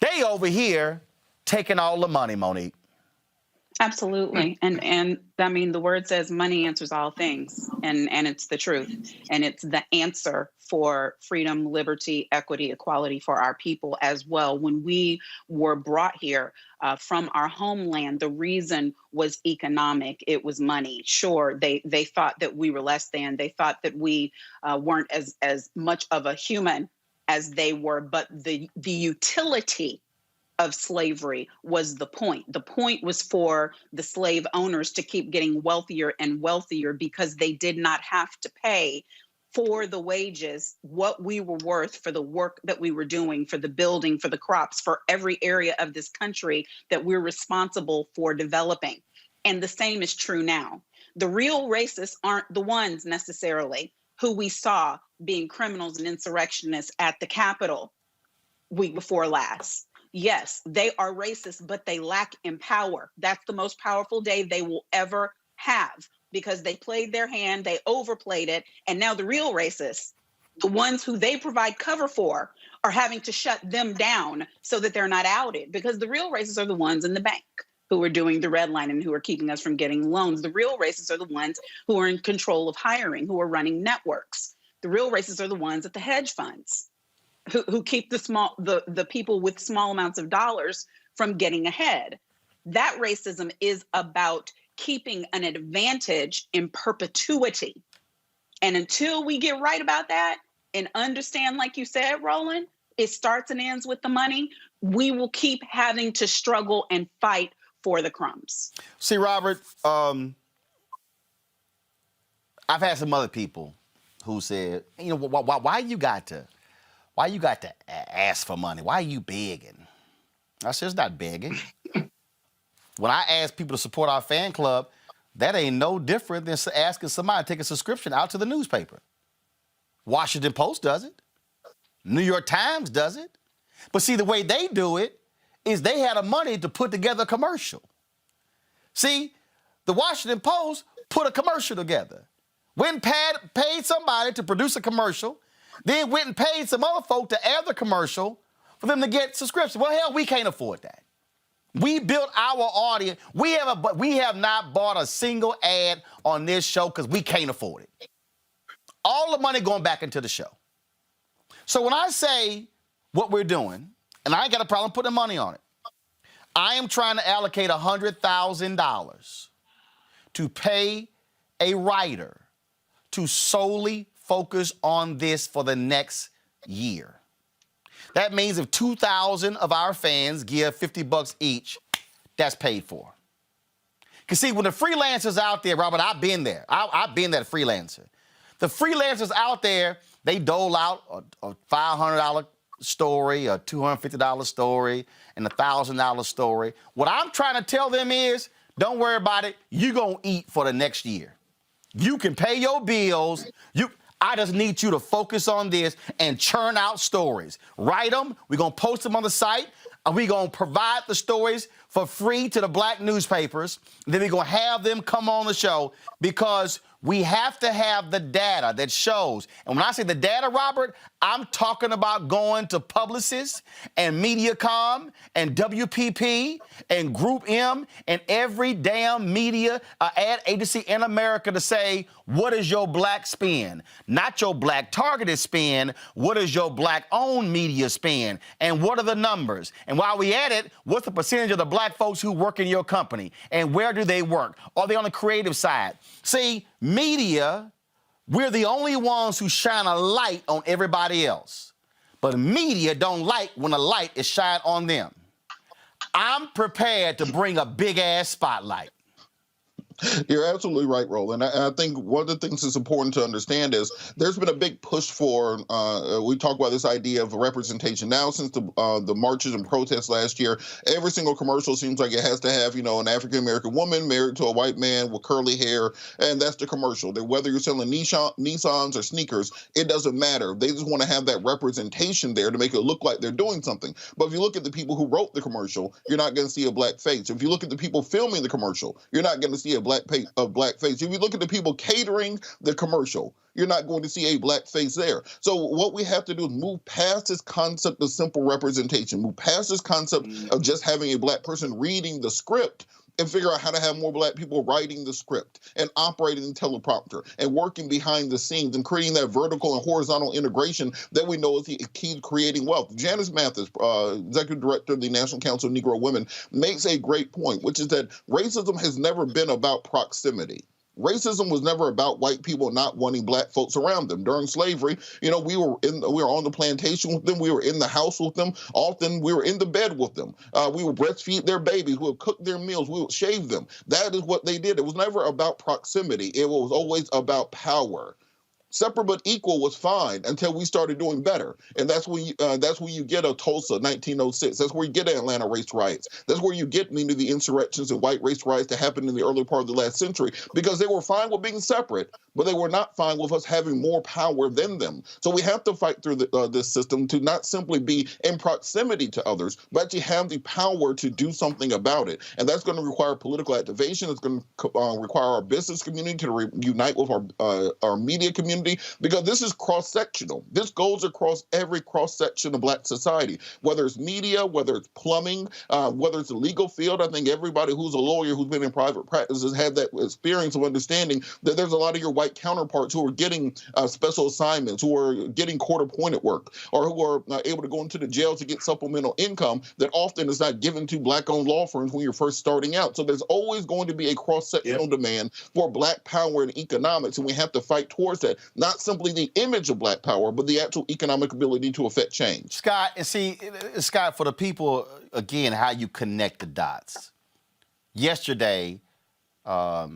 they over here taking all the money, Monique. Absolutely. And I mean, the word says money answers all things, and it's the truth. And it's the answer for freedom, liberty, equity, equality for our people as well. When we were brought here from our homeland, the reason was economic. It was money. Sure, they thought that we were less than. They thought that we weren't as much of a human as they were, but the utility of slavery was the point. The point was for the slave owners to keep getting wealthier and wealthier, because they did not have to pay for the wages what we were worth for the work that we were doing, for the building, for the crops, for every area of this country that we're responsible for developing. And the same is true now. The real racists aren't the ones necessarily who we saw being criminals and insurrectionists at the Capitol week before last. Yes, they are racist, but they lack in power. That's the most powerful day they will ever have, because they played their hand, they overplayed it, and now the real racists, the ones who they provide cover for, are having to shut them down so that they're not outed, because the real racists are the ones in the bank who are doing the red line and who are keeping us from getting loans. The real racists are the ones who are in control of hiring, who are running networks. The real racists are the ones at the hedge funds, who keep the people with small amounts of dollars from getting ahead. That racism is about keeping an advantage in perpetuity. And until we get right about that and understand, like you said, Roland, it starts and ends with the money, we will keep having to struggle and fight for the crumbs. See, Robert, I've had some other people who said, you know, why you got to ask for money? Why are you begging? I said, it's not begging. When I ask people to support our fan club, that ain't no different than asking somebody to take a subscription out to the newspaper. Washington Post does it. New York Times does it. But see, the way they do it is they had the money to put together a commercial. See, the Washington Post put a commercial together. Went and paid somebody to produce a commercial, then went and paid some other folk to air the commercial for them to get subscriptions. Well, hell, we can't afford that. We built our audience. We have not bought a single ad on this show because we can't afford it. All the money going back into the show. So when I say what we're doing, and I ain't got a problem putting money on it, I am trying to allocate $100,000 to pay a writer to solely focus on this for the next year. That means if 2,000 of our fans give $50 each, that's paid for. Because see, when the freelancers out there, Robert, I've been there. I've been that freelancer. The freelancers out there, they dole out a $500 story, a $250 story, and a $1,000 story. What I'm trying to tell them is, don't worry about it. You're going to eat for the next year. You can pay your bills. I just need you to focus on this and churn out stories. Write them. We're going to post them on the site. And we're going to provide the stories for free to the black newspapers. Then we're going to have them come on the show because we have to have the data that shows. And when I say the data, Robert, I'm talking about going to Publicis and Mediacom and WPP and Group M and every damn media ad agency in America to say, what is your black spin? Not your black targeted spin. What is your black-owned media spin? And what are the numbers? And while we at it, what's the percentage of the black folks who work in your company? And where do they work? Are they on the creative side? See, media, we're the only ones who shine a light on everybody else. But media don't like when a light is shined on them. I'm prepared to bring a big-ass spotlight. You're absolutely right, Roland. I think one of the things that's important to understand is there's been a big push for, we talk about this idea of representation now since the marches and protests last year. Every single commercial seems like it has to have, an African-American woman married to a white man with curly hair, and that's the commercial. That whether you're selling Nissans or sneakers, it doesn't matter. They just want to have that representation there to make it look like they're doing something. But if you look at the people who wrote the commercial, you're not going to see a black face. If you look at the people filming the commercial, you're not going to see a black face. If you look at the people catering the commercial, you're not going to see a black face there. So what we have to do is move past this concept of simple representation, move past this concept of just having a black person reading the script, and figure out how to have more black people writing the script and operating the teleprompter and working behind the scenes and creating that vertical and horizontal integration that we know is the key to creating wealth. Janice Mathis, Executive Director of the National Council of Negro Women, makes a great point, which is that racism has never been about proximity. Racism was never about white people not wanting black folks around them. During slavery, we were on the plantation with them. We were in the house with them. Often we were in the bed with them. We would breastfeed their babies. We would cook their meals. We would shave them. That is what they did. It was never about proximity. It was always about power. Separate but equal was fine until we started doing better, and that's when you get a Tulsa, 1906. That's where you get Atlanta race riots. That's where you get many of the insurrections and white race riots that happened in the early part of the last century, because they were fine with being separate, but they were not fine with us having more power than them. So we have to fight through this system to not simply be in proximity to others, but actually have the power to do something about it. And that's going to require political activation. It's going to require our business community to unite with our media community, because this is cross-sectional. This goes across every cross-section of black society, whether it's media, whether it's plumbing, whether it's the legal field. I think everybody who's a lawyer who's been in private practice has had that experience of understanding that there's a lot of your white counterparts who are getting special assignments, who are getting court-appointed work, or who are able to go into the jail to get supplemental income that often is not given to black-owned law firms when you're first starting out. So there's always going to be a cross-sectional demand for black power and economics, and we have to fight towards that. Not simply the image of black power, but the actual economic ability to affect change. Scott, for the people, again, how you connect the dots. Yesterday, my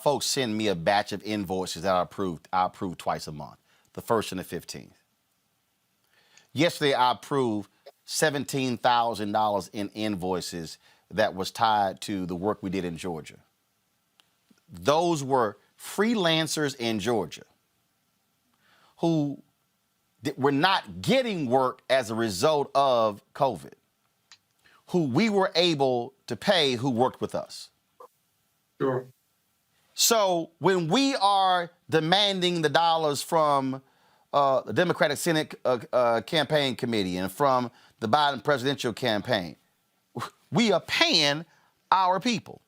folks send me a batch of invoices that I approve twice a month, the 1st and the 15th. Yesterday, I approved $17,000 in invoices that was tied to the work we did in Georgia. Those were freelancers in Georgia who were not getting work as a result of COVID, who we were able to pay, who worked with us. Sure. So when we are demanding the dollars from the Democratic Senate campaign committee and from the Biden presidential campaign, we are paying our people.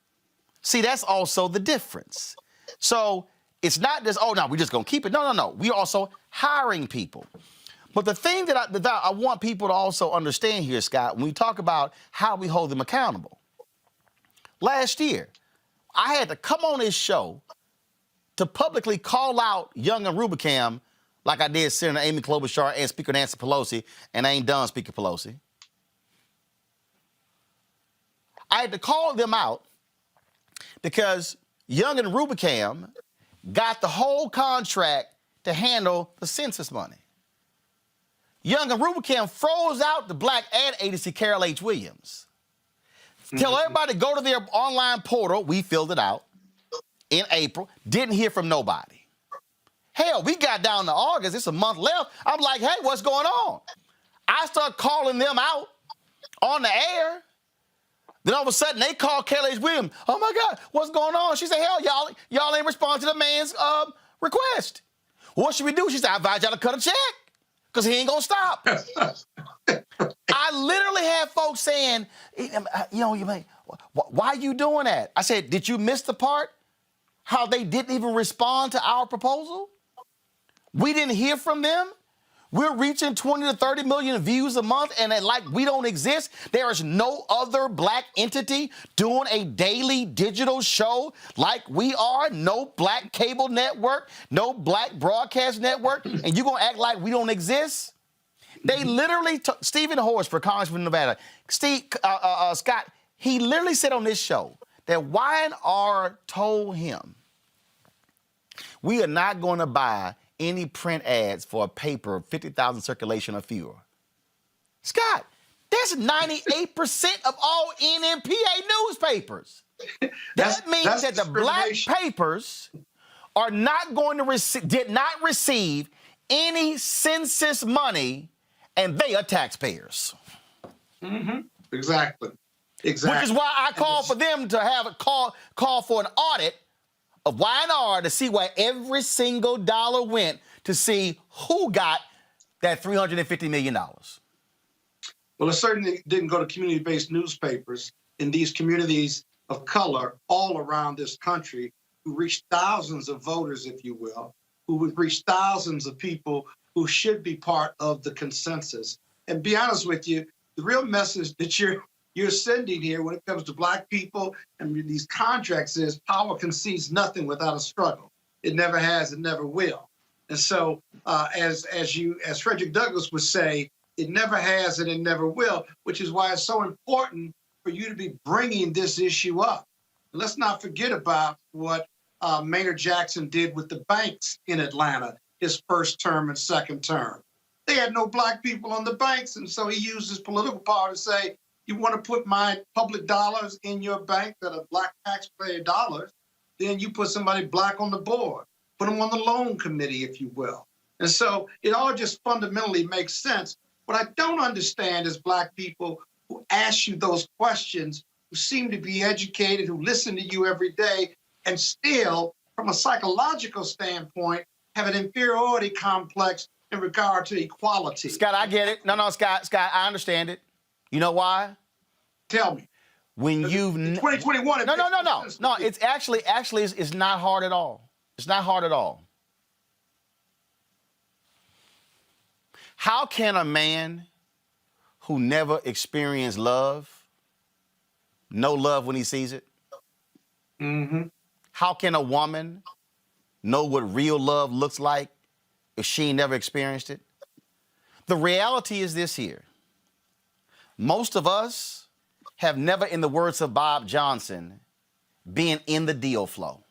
See, that's also the difference. So it's not just, oh, no, we're just going to keep it. No. We're also hiring people. But the thing that I want people to also understand here, Scott, when we talk about how we hold them accountable, last year, I had to come on this show to publicly call out Young and Rubicam like I did Senator Amy Klobuchar and Speaker Nancy Pelosi, and I ain't done, Speaker Pelosi. I had to call them out because Young and Rubicam got the whole contract to handle the census money. Young and Rubicam froze out the black ad agency, Carol H. Williams. Tell everybody to go to their online portal. We filled it out in April. Didn't hear from nobody. Hell, we got down to August. It's a month left. I'm like, hey, what's going on? I start calling them out on the air. Then all of a sudden, they call Carol H. Williams. Oh, my God, what's going on? She said, hell, y'all ain't responding to the man's request. What should we do? She said, I advise y'all to cut a check because he ain't going to stop. I literally had folks saying, why are you doing that? I said, did you miss the part? How they didn't even respond to our proposal? We didn't hear from them. We're reaching 20 to 30 million views a month, and like we don't exist. There is no other black entity doing a daily digital show like we are. No black cable network, no black broadcast network, and you gonna act like we don't exist? They literally, Stephen Horsford, Congressman of Nevada, Scott, he literally said on this show that Y&R told him, we are not going to buy any print ads for a paper of 50,000 circulation or fewer. Scott, that's 98% of all NMPA newspapers. That means that the black papers are not going to did not receive any census money, and they are taxpayers. Mm-hmm. Exactly. Which is why I call for them to have a call for an audit of Y&R to see where every single dollar went, to see who got that $350 million. Well, it certainly didn't go to community-based newspapers in these communities of color all around this country who reached thousands of voters, if you will, who would reach thousands of people who should be part of the consensus. And be honest with you, the real message that you're sending here when it comes to black people and these contracts is power concedes nothing without a struggle. It never has, it never will. And so as Frederick Douglass would say, it never has and it never will, which is why it's so important for you to be bringing this issue up. And let's not forget about what Maynard Jackson did with the banks in Atlanta, his first term and second term. They had no black people on the banks, and so he used his political power to say, you want to put my public dollars in your bank that are black taxpayer dollars, then you put somebody black on the board, put them on the loan committee, if you will. And so it all just fundamentally makes sense. What I don't understand is black people who ask you those questions, who seem to be educated, who listen to you every day, and still, from a psychological standpoint, have an inferiority complex in regard to equality. Scott, I get it. No, Scott, I understand it. You know why? Tell me. When you've 2021. No. It's actually it's not hard at all. It's not hard at all. How can a man who never experienced love know love when he sees it? Mm-hmm. How can a woman know what real love looks like if she never experienced it? The reality is this here. Most of us have never, in the words of Bob Johnson, been in the deal flow.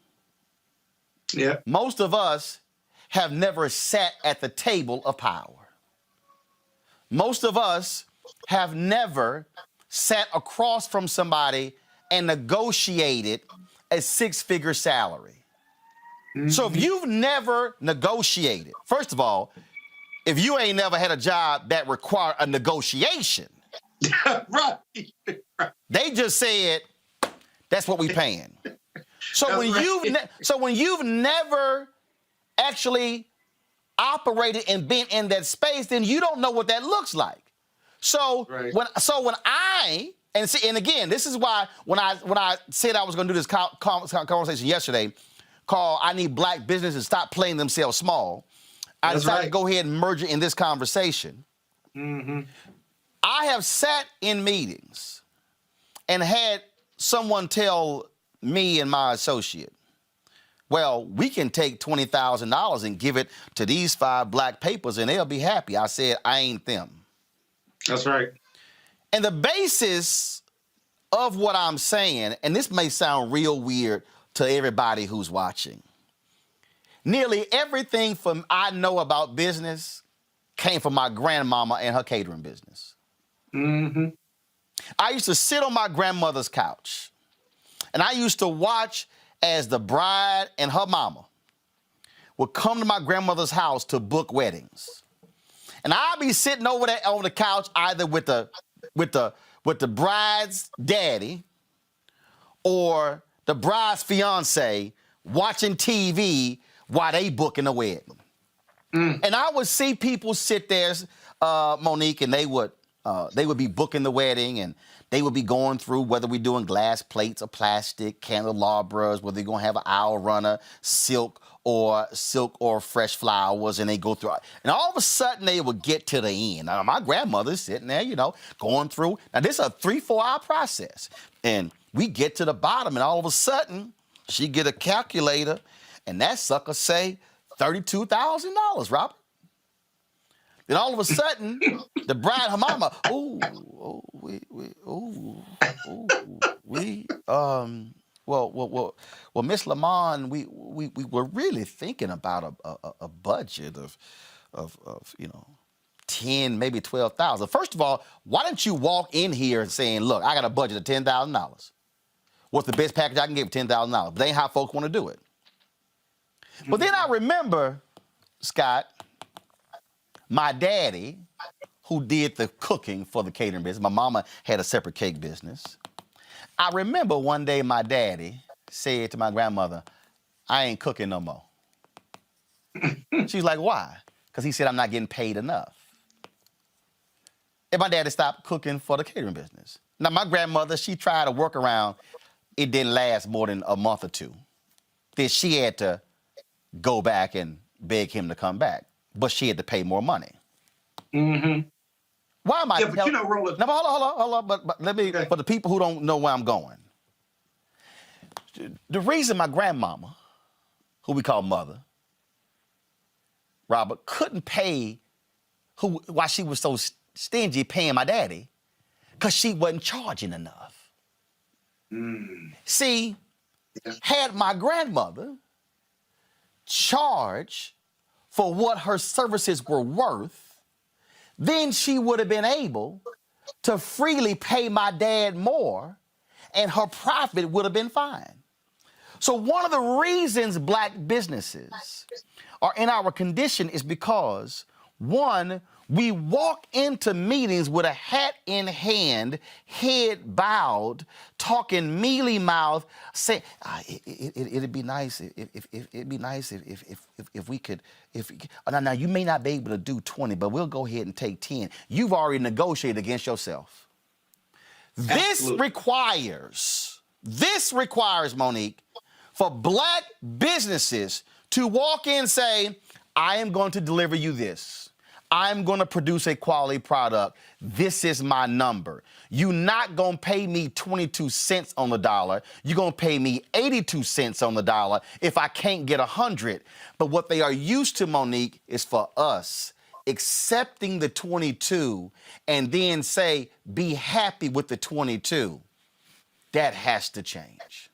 Yeah. Most of us have never sat at the table of power. Most of us have never sat across from somebody and negotiated a six-figure salary. So if you've never negotiated, first of all, if you ain't never had a job that required a negotiation, Right. they just said, that's what we paying. So That's when right. you've never actually operated and been in that space, then you don't know what that looks like. So Right. when I and again, this is why when I said I was going to do this conversation yesterday, called "I Need Black Businesses to Stop Playing Themselves Small," I That's decided to right. go ahead and merge it in this conversation. I have sat in meetings and had someone tell me and my associate, well, we can take $20,000 and give it to these 5 black papers and they'll be happy. I said, I ain't them. That's right. And the basis of what I'm saying, and this may sound real weird to everybody who's watching, nearly everything from I know about business came from my grandmama and her catering business. I used to sit on my grandmother's couch, and I used to watch as the bride and her mama would come to my grandmother's house to book weddings. And I'd be sitting over there on the couch either with the bride's daddy or the bride's fiance watching TV while they booking a wedding. And I would see people sit there, Monique, and they would be booking the wedding, and they would be going through whether we're doing glass plates or plastic, candelabras, whether they're going to have an aisle runner, silk or fresh flowers, and they go through. And all of a sudden, they would get to the end. Now, my grandmother's sitting there, going through. Now, this is a 3-4 hour process. And we get to the bottom, and all of a sudden, she get a calculator, and that sucker say $32,000, Robert. Then all of a sudden, the bride, her mama, well, Miss Lamont, we were really thinking about a budget of 10, maybe 12,000. First of all, why didn't you walk in here saying, look, I got a budget of $10,000. What's the best package I can get for $10,000? But that ain't how folks want to do it. But then I remember, Scott, my daddy, who did the cooking for the catering business. My mama had a separate cake business. I remember one day my daddy said to my grandmother, I ain't cooking no more. She's like, why? Because he said, I'm not getting paid enough. And my daddy stopped cooking for the catering business. Now, my grandmother, she tried to work around. It didn't last more than a month or two. Then she had to go back and beg him to come back. But she had to pay more money. Why am I? Yeah, but Roland. No, but hold on. But let me, Okay. for the people who don't know where I'm going. The reason my grandmama, who we call mother, Robert, couldn't pay, why she was so stingy paying my daddy, because she wasn't charging enough. See, had my grandmother charged for what her services were worth, then she would have been able to freely pay my dad more, and her profit would have been fine. So one of the reasons black businesses are in our condition is because, one, we walk into meetings with a hat in hand, head bowed, talking mealy mouth, saying, it'd be nice if we could, now you may not be able to do 20, but we'll go ahead and take 10. You've already negotiated against yourself. This requires, Monique, for black businesses to walk in and say, I am going to deliver you this. I'm going to produce a quality product. This is my number. You're not going to pay me 22 cents on the dollar. You're going to pay me 82 cents on the dollar if I can't get 100. But what they are used to, Monique, is for us accepting the 22 and then say, be happy with the 22. That has to change.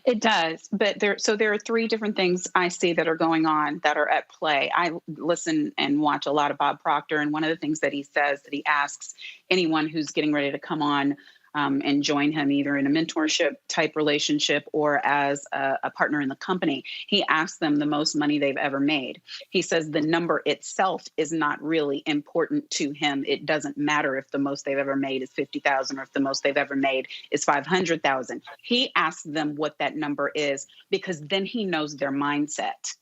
It does, but there are three different things I see that are going on that are at play. I listen and watch a lot of Bob Proctor, and one of the things that he says that he asks anyone who's getting ready to come on and join him either in a mentorship type relationship or as a partner in the company, he asks them the most money they've ever made. He says the number itself is not really important to him. It doesn't matter if the most they've ever made is 50,000 or if the most they've ever made is 500,000. He asks them what that number is because then he knows their mindset.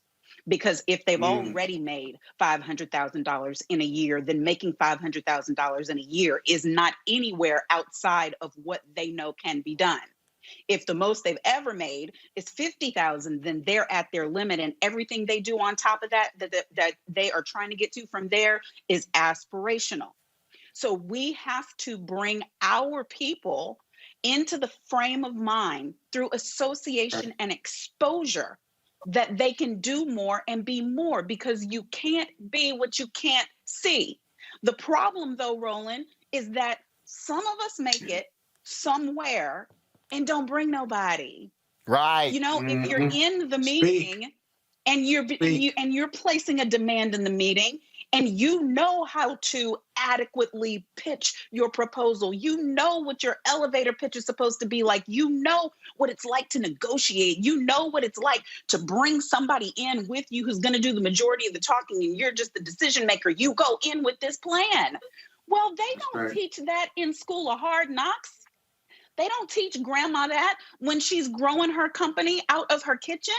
Because if they've already made $500,000 in a year, then making $500,000 in a year is not anywhere outside of what they know can be done. If the most they've ever made is 50,000, then they're at their limit, and everything they do on top of that they are trying to get to from there is aspirational. So we have to bring our people into the frame of mind through association and exposure that they can do more and be more, because you can't be what you can't see. The problem, though, Roland, is that some of us make it somewhere and don't bring nobody. Right. You know, if you're in the meeting and you're placing a demand in the meeting, and you know how to adequately pitch your proposal. You know what your elevator pitch is supposed to be like. You know what it's like to negotiate. You know what it's like to bring somebody in with you who's going to do the majority of the talking, and you're just the decision maker. You go in with this plan. Well, they don't teach that in School of Hard Knocks. They don't teach grandma that when she's growing her company out of her kitchen.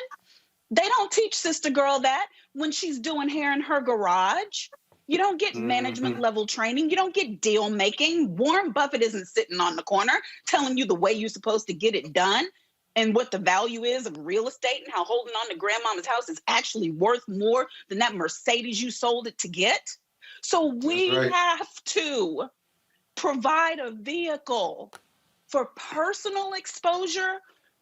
They don't teach sister girl that when she's doing hair in her garage. You don't get management level training. You don't get deal making. Warren Buffett isn't sitting on the corner telling you the way you're supposed to get it done and what the value is of real estate and how holding on to grandmama's house is actually worth more than that Mercedes you sold it to get. So we have to provide a vehicle for personal exposure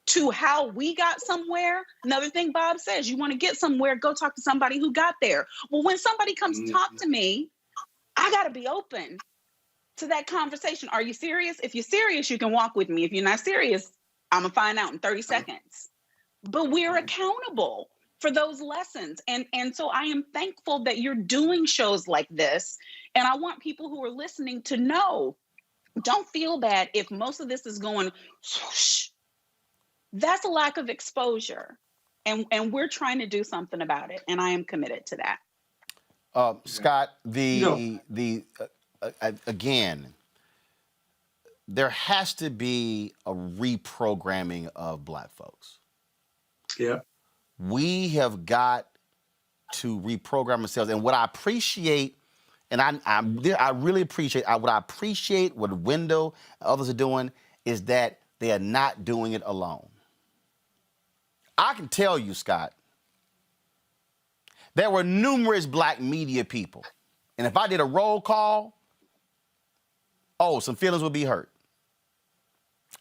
to how we got somewhere. Another thing Bob says, you want to get somewhere, go talk to somebody who got there. Well, when somebody comes to talk to me, I got to be open to that conversation. Are you serious? If you're serious, you can walk with me. If you're not serious, I'm going to find out in 30 seconds. But we're accountable for those lessons. And so I am thankful that you're doing shows like this. And I want people who are listening to know, don't feel bad if most of this is going whoosh. That's a lack of exposure, and we're trying to do something about it, and I am committed to that. Scott, again, there has to be a reprogramming of Black folks. Yeah. We have got to reprogram ourselves, and what I appreciate, and I really appreciate, what I appreciate what Wendell and others are doing is that they are not doing it alone. I can tell you, Scott, there were numerous Black media people. And if I did a roll call, some feelings would be hurt.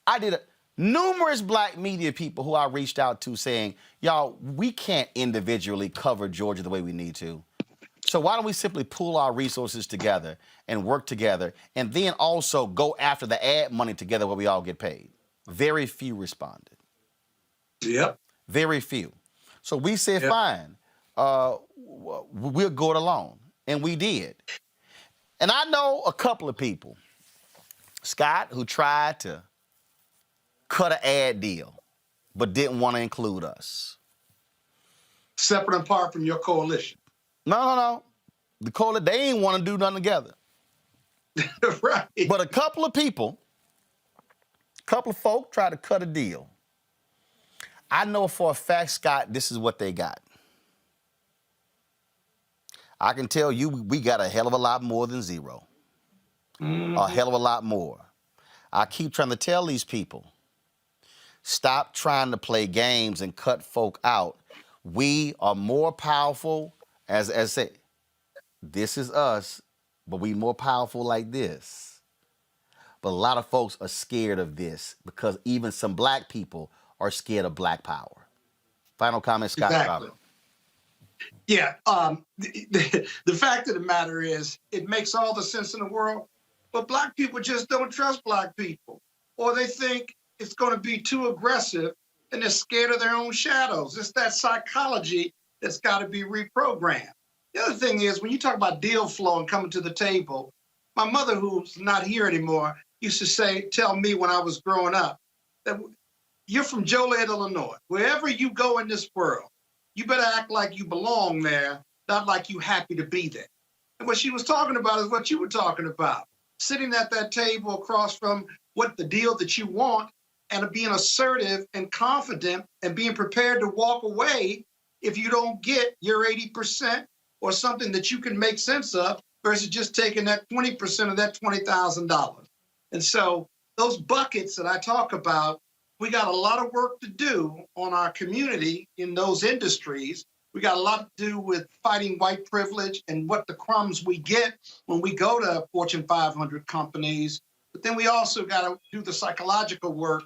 I did numerous Black media people who I reached out to saying, y'all, we can't individually cover Georgia the way we need to. So why don't we simply pool our resources together and work together and then also go after the ad money together where we all get paid? Very few responded. Yep. Very few. So we said, fine, we'll go it alone. And we did. And I know a couple of people, Scott, who tried to cut an ad deal, but didn't want to include us. Separate and apart from your coalition. No. The coalition, they ain't want to do nothing together. Right. But a couple of folk tried to cut a deal. I know for a fact, Scott, this is what they got. I can tell you we got a hell of a lot more than zero. A hell of a lot more. I keep trying to tell these people, stop trying to play games and cut folk out. We are more powerful, as I say, this is us, but we more powerful like this. But a lot of folks are scared of this because even some Black people are scared of Black power. Final comment, Scott. Exactly. Yeah. The fact of the matter is, it makes all the sense in the world, but Black people just don't trust Black people, or they think it's going to be too aggressive and they're scared of their own shadows. It's that psychology that's got to be reprogrammed. The other thing is, when you talk about deal flow and coming to the table, my mother, who's not here anymore, used to tell me when I was growing up, that you're from Joliet, Illinois. Wherever you go in this world, you better act like you belong there, not like you happy to be there. And what she was talking about is what you were talking about, sitting at that table across from what the deal that you want and being assertive and confident and being prepared to walk away if you don't get your 80% or something that you can make sense of versus just taking that 20% of that $20,000. And so those buckets that I talk about, we got a lot of work to do on our community in those industries. We got a lot to do with fighting white privilege and what the crumbs we get when we go to Fortune 500 companies. But then we also got to do the psychological work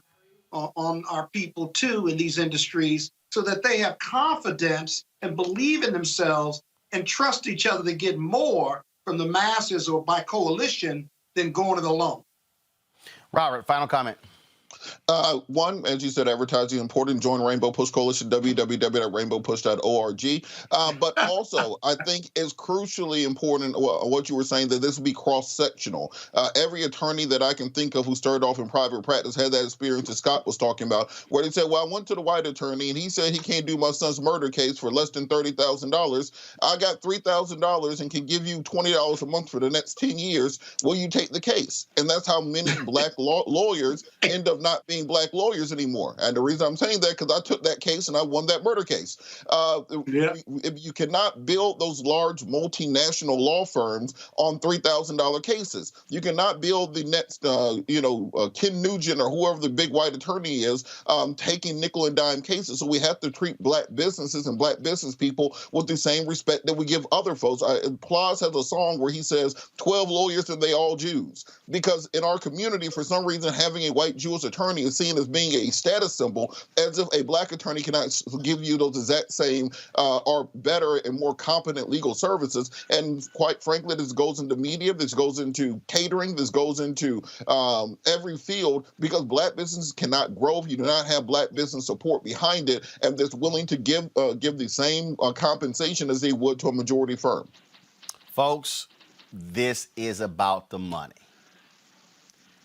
on our people too in these industries so that they have confidence and believe in themselves and trust each other to get more from the masses or by coalition than going it alone. Robert, final comment. One, as you said, advertising important. Join Rainbow Push Coalition, www.rainbowpush.org. But also, I think it's crucially important what you were saying, that this will be cross-sectional. Every attorney that I can think of who started off in private practice had that experience that Scott was talking about, where they said, well, I went to the white attorney, and he said he can't do my son's murder case for less than $30,000. I got $3,000 and can give you $20 a month for the next 10 years. Will you take the case? And that's how many black lawyers end up not being black lawyers anymore. And the reason I'm saying that, because I took that case and I won that murder case. You cannot build those large multinational law firms on $3,000 cases. You cannot build the next, Ken Nugent or whoever the big white attorney is, taking nickel and dime cases. So we have to treat black businesses and black business people with the same respect that we give other folks. Plas has a song where he says, 12 lawyers and they all Jews. Because in our community, for some reason, having a white Jewish attorney is seen as being a status symbol, as if a black attorney cannot give you those exact same or better and more competent legal services. And quite frankly, this goes into media, this goes into catering, this goes into every field, because black businesses cannot grow if you do not have black business support behind it and that's willing to give the same compensation as they would to a majority firm. Folks, this is about the money.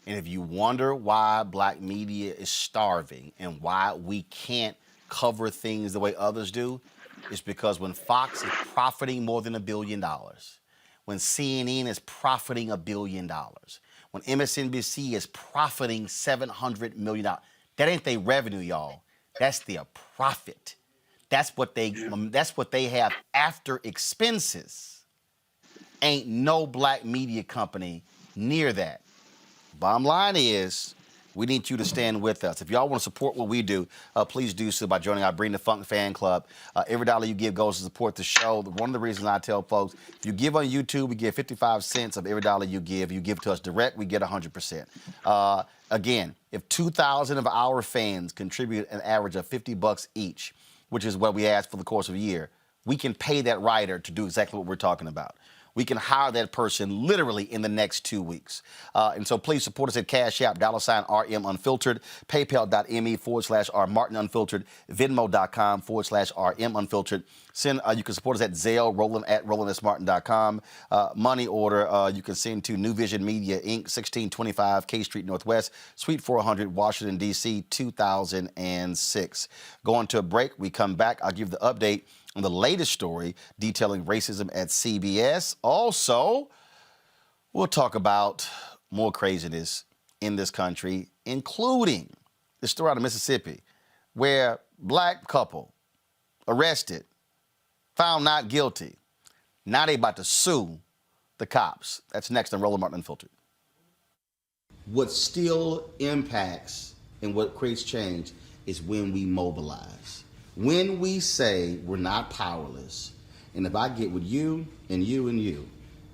And if you wonder why black media is starving and why we can't cover things the way others do, it's because when Fox is profiting more than $1 billion, when CNN is profiting $1 billion, when MSNBC is profiting $700 million, that ain't their revenue, y'all. That's their profit. That's what they have after expenses. Ain't no black media company near that. Bottom line is, we need you to stand with us. If y'all want to support what we do, please do so by joining our Bring the Funk fan club. Every dollar you give goes to support the show. One of the reasons I tell folks, if you give on YouTube, we get 55 cents of every dollar you give. You give to us direct, we get 100%. Again, if 2,000 of our fans contribute an average of $50 each, which is what we ask for the course of a year, we can pay that writer to do exactly what we're talking about. We can hire that person literally in the next 2 weeks. And so please support us at Cash App, $RM Unfiltered, PayPal.me/R Martin Unfiltered, Venmo.com/RM Unfiltered. You can support us at Zelle, Roland at RolandSMartin.com. Money order you can send to New Vision Media, Inc., 1625 K Street Northwest, Suite 400, Washington, D.C., 2006. Going to a break. We come back. I'll give the update on the latest story detailing racism at CBS. Also, we'll talk about more craziness in this country, including the story out of Mississippi, where black couple arrested, found not guilty. Now they about to sue the cops. That's next on Roland Martin Unfiltered. What still impacts and what creates change is when we mobilize. When we say we're not powerless, and if I get with you and you and you,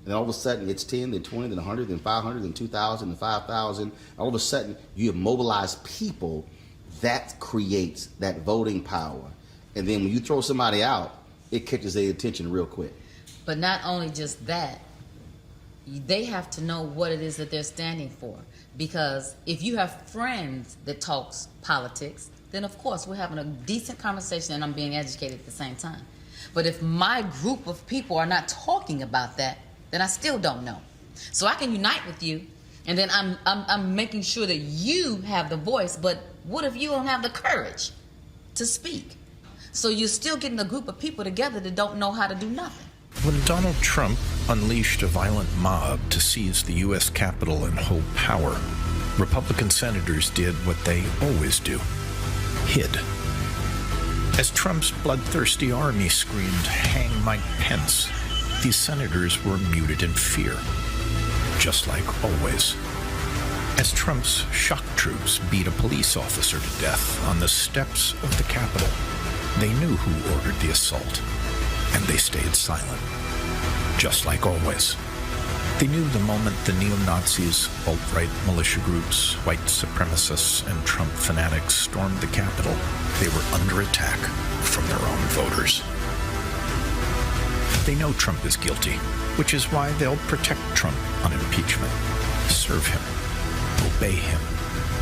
and all of a sudden it's 10, then 20, then 100, then 500, then 2,000, then 5,000, all of a sudden you have mobilized people, that creates that voting power. And then when you throw somebody out, it catches their attention real quick. But not only just that, they have to know what it is that they're standing for. Because if you have friends that talks politics, then of course we're having a decent conversation and I'm being educated at the same time. But if my group of people are not talking about that, then I still don't know. So I can unite with you, and then I'm making sure that you have the voice, but what if you don't have the courage to speak? So you're still getting a group of people together that don't know how to do nothing. When Donald Trump unleashed a violent mob to seize the U.S. Capitol and hold power, Republican senators did what they always do: hid. As Trump's bloodthirsty army screamed, "Hang Mike Pence," these senators were muted in fear, just like always. As Trump's shock troops beat a police officer to death on the steps of the Capitol, they knew who ordered the assault, and they stayed silent, just like always. They knew the moment the neo-Nazis, alt-right militia groups, white supremacists, and Trump fanatics stormed the Capitol, they were under attack from their own voters. They know Trump is guilty, which is why they'll protect Trump on impeachment, serve him, obey him,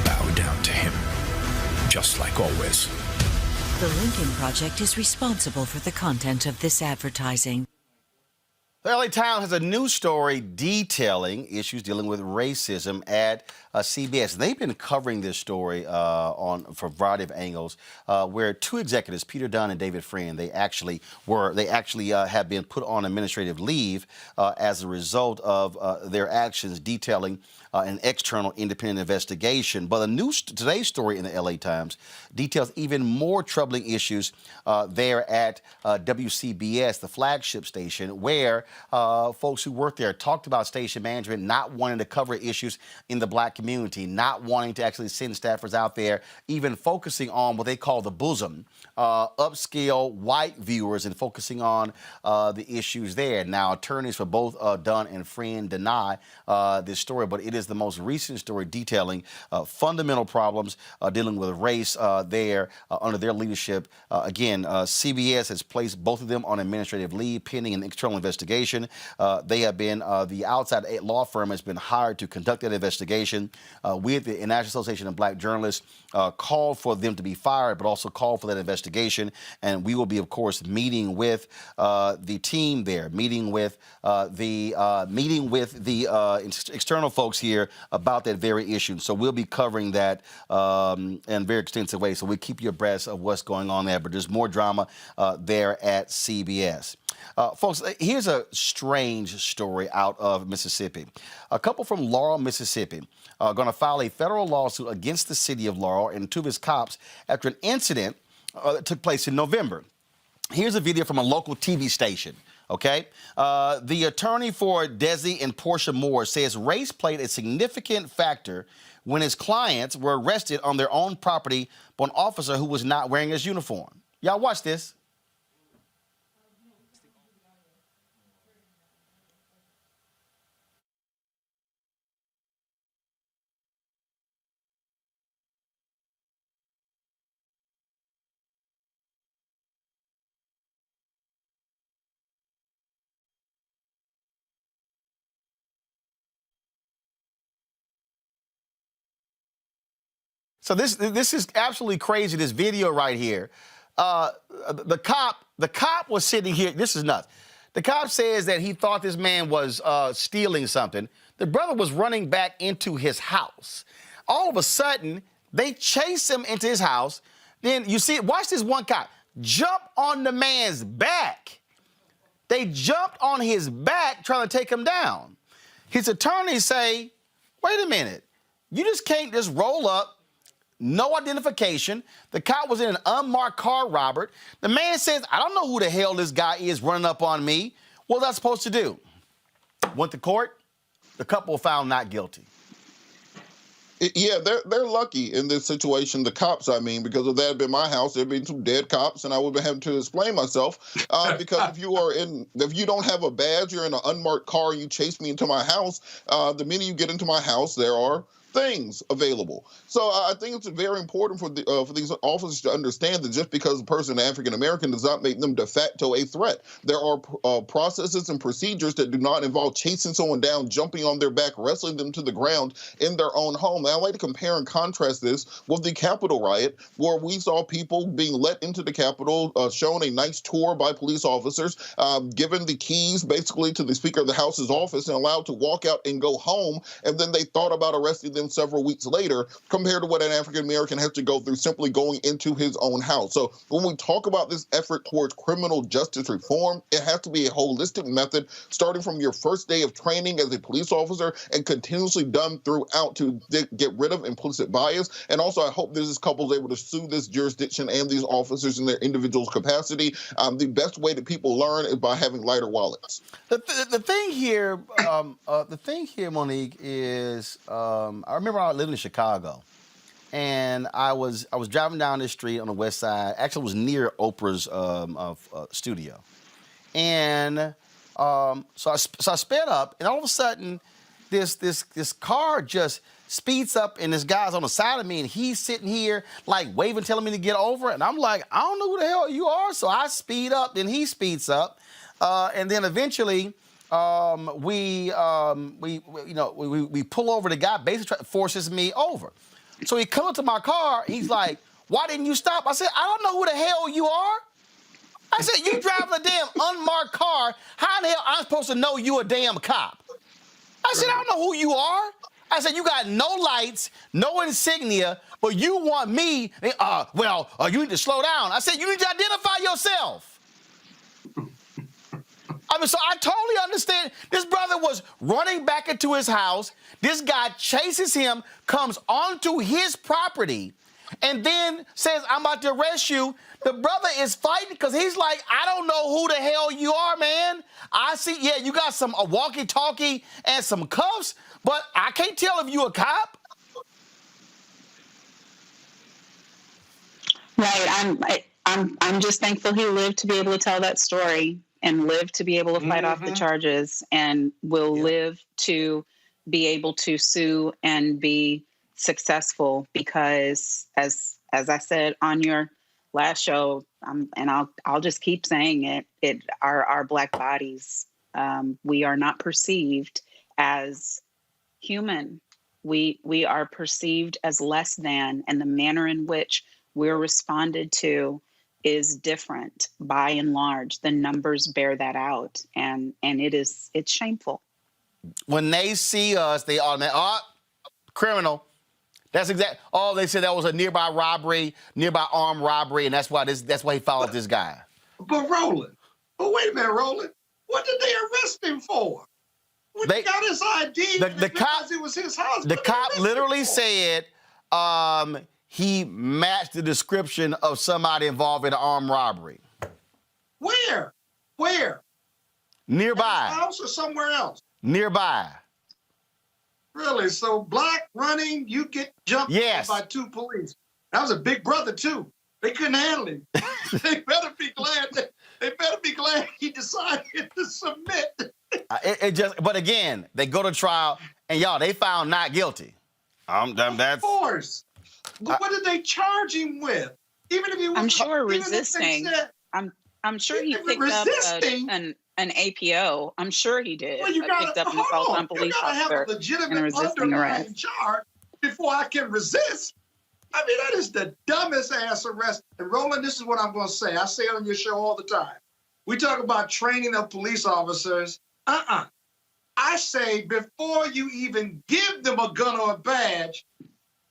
bow down to him, just like always. The Lincoln Project is responsible for the content of this advertising. The LA Times has a news story detailing issues dealing with racism at CBS. They've been covering this story for a variety of angles, where two executives, Peter Dunn and David Friend, they actually have been put on administrative leave as a result of their actions, detailing an external independent investigation. But today's story in the LA Times details even more troubling issues there at WCBS, the flagship station, where folks who work there talked about station management not wanting to cover issues in the black community, not wanting to actually send staffers out there, even focusing on what they call the bosom, upscale white viewers, and focusing on the issues there. Now, attorneys for both Dunn and Friend deny this story, but it is the most recent story detailing fundamental problems dealing with race there under their leadership. Again, CBS has placed both of them on administrative leave pending an external investigation. They have been, the outside law firm has been hired to conduct that investigation. We at the National Association of Black Journalists called for them to be fired, but also called for that investigation. And we will be, of course, meeting with the team there, meeting with the external folks here about that very issue. So we'll be covering that in a very extensive way. So we'll keep you abreast of what's going on there. But there's more drama there at CBS. Folks, here's a strange story out of Mississippi. A couple from Laurel, Mississippi, are going to file a federal lawsuit against the city of Laurel and two of its cops after an incident that took place in November. Here's a video from a local TV station. Okay? The attorney for Desi and Portia Moore says race played a significant factor when his clients were arrested on their own property by an officer who was not wearing his uniform. Y'all watch this. So this is absolutely crazy, this video right here. The cop was sitting here. This is nuts. The cop says that he thought this man was stealing something. The brother was running back into his house. All of a sudden, they chase him into his house. Then you see, watch this one cop jump on the man's back. They jumped on his back trying to take him down. His attorneys say, wait a minute, you just can't just roll up. No identification. The cop was in an unmarked car, Robert. The man says, I don't know who the hell this guy is running up on me. What was I supposed to do? Went to court. The couple found not guilty. Yeah, they're lucky in this situation, the cops, I mean, because if that had been my house, there'd been some dead cops, and I would have having to explain myself. Because if you don't have a badge, you're in an unmarked car, and you chase me into my house, the minute you get into my house, there are things available. So I think it's very important for these officers to understand that just because a person is African American does not make them de facto a threat. There are processes and procedures that do not involve chasing someone down, jumping on their back, wrestling them to the ground in their own home. And I like to compare and contrast this with the Capitol riot, where we saw people being let into the Capitol, shown a nice tour by police officers, given the keys basically to the Speaker of the House's office, and allowed to walk out and go home. And then they thought about arresting them several weeks later, compared to what an African American has to go through simply going into his own house. So when we talk about this effort towards criminal justice reform, it has to be a holistic method, starting from your first day of training as a police officer and continuously done throughout to get rid of implicit bias. And also, I hope this couple is able to sue this jurisdiction and these officers in their individual capacity. The best way that people learn is by having lighter wallets. The thing here, Monique, is I remember I lived in Chicago, and I was driving down this street on the west side. Actually, it was near Oprah's studio, and so I sped up, and all of a sudden, this car just speeds up, and this guy's on the side of me, and he's sitting here like waving, telling me to get over, and I'm like, I don't know who the hell you are. So I speed up, then he speeds up, and then eventually we pull over. The guy basically forces me over. So he comes to my car. He's like, "Why didn't you stop?" I said, "I don't know who the hell you are." I said, "You driving a damn unmarked car. How in the hell I'm supposed to know you a damn cop?" I said, "I don't know who you are." I said, "You got no lights, no insignia, but you want me, you need to slow down." I said, "You need to identify yourself." I mean, so I totally understand. This brother was running back into his house. This guy chases him, comes onto his property, and then says, "I'm about to arrest you." The brother is fighting because he's like, "I don't know who the hell you are, man. I see, yeah, you got a walkie-talkie and some cuffs, but I can't tell if you a cop." Right. I'm just thankful he lived to be able to tell that story and lived to be able to fight off the charges, and will live to be able to sue and be successful, because as I said on your last show, and I'll just keep saying it, our Black bodies, we are not perceived as human. We are perceived as less than, and the manner in which we're responded to is different by and large. The numbers bear that out, and it's shameful. When they see us, they are criminal. That's exact. Oh, they said that was a nearby armed robbery, and that's why he followed this guy. But Roland, wait a minute, Roland. What did they arrest him for? When they got his ID, because it was his house. The cop literally said he matched the description of somebody involved in an armed robbery. Where? Nearby. At his house or somewhere else? Nearby. Really? So Black running, you get jumped by two police. That was a big brother too. They couldn't handle him. They better be glad he decided to submit. But again, they go to trial, and y'all, they found not guilty. Of course. But what did they charge him with? Even if he was, I'm sure resisting. I'm sure he picked up an APO. I'm sure he did. Well, you picked up an assault on police officer. You gotta have a legitimate underlying charge before I can resist. I mean, that is the dumbest ass arrest. And Roland, this is what I'm going to say. I say it on your show all the time. We talk about training of police officers. I say before you even give them a gun or a badge,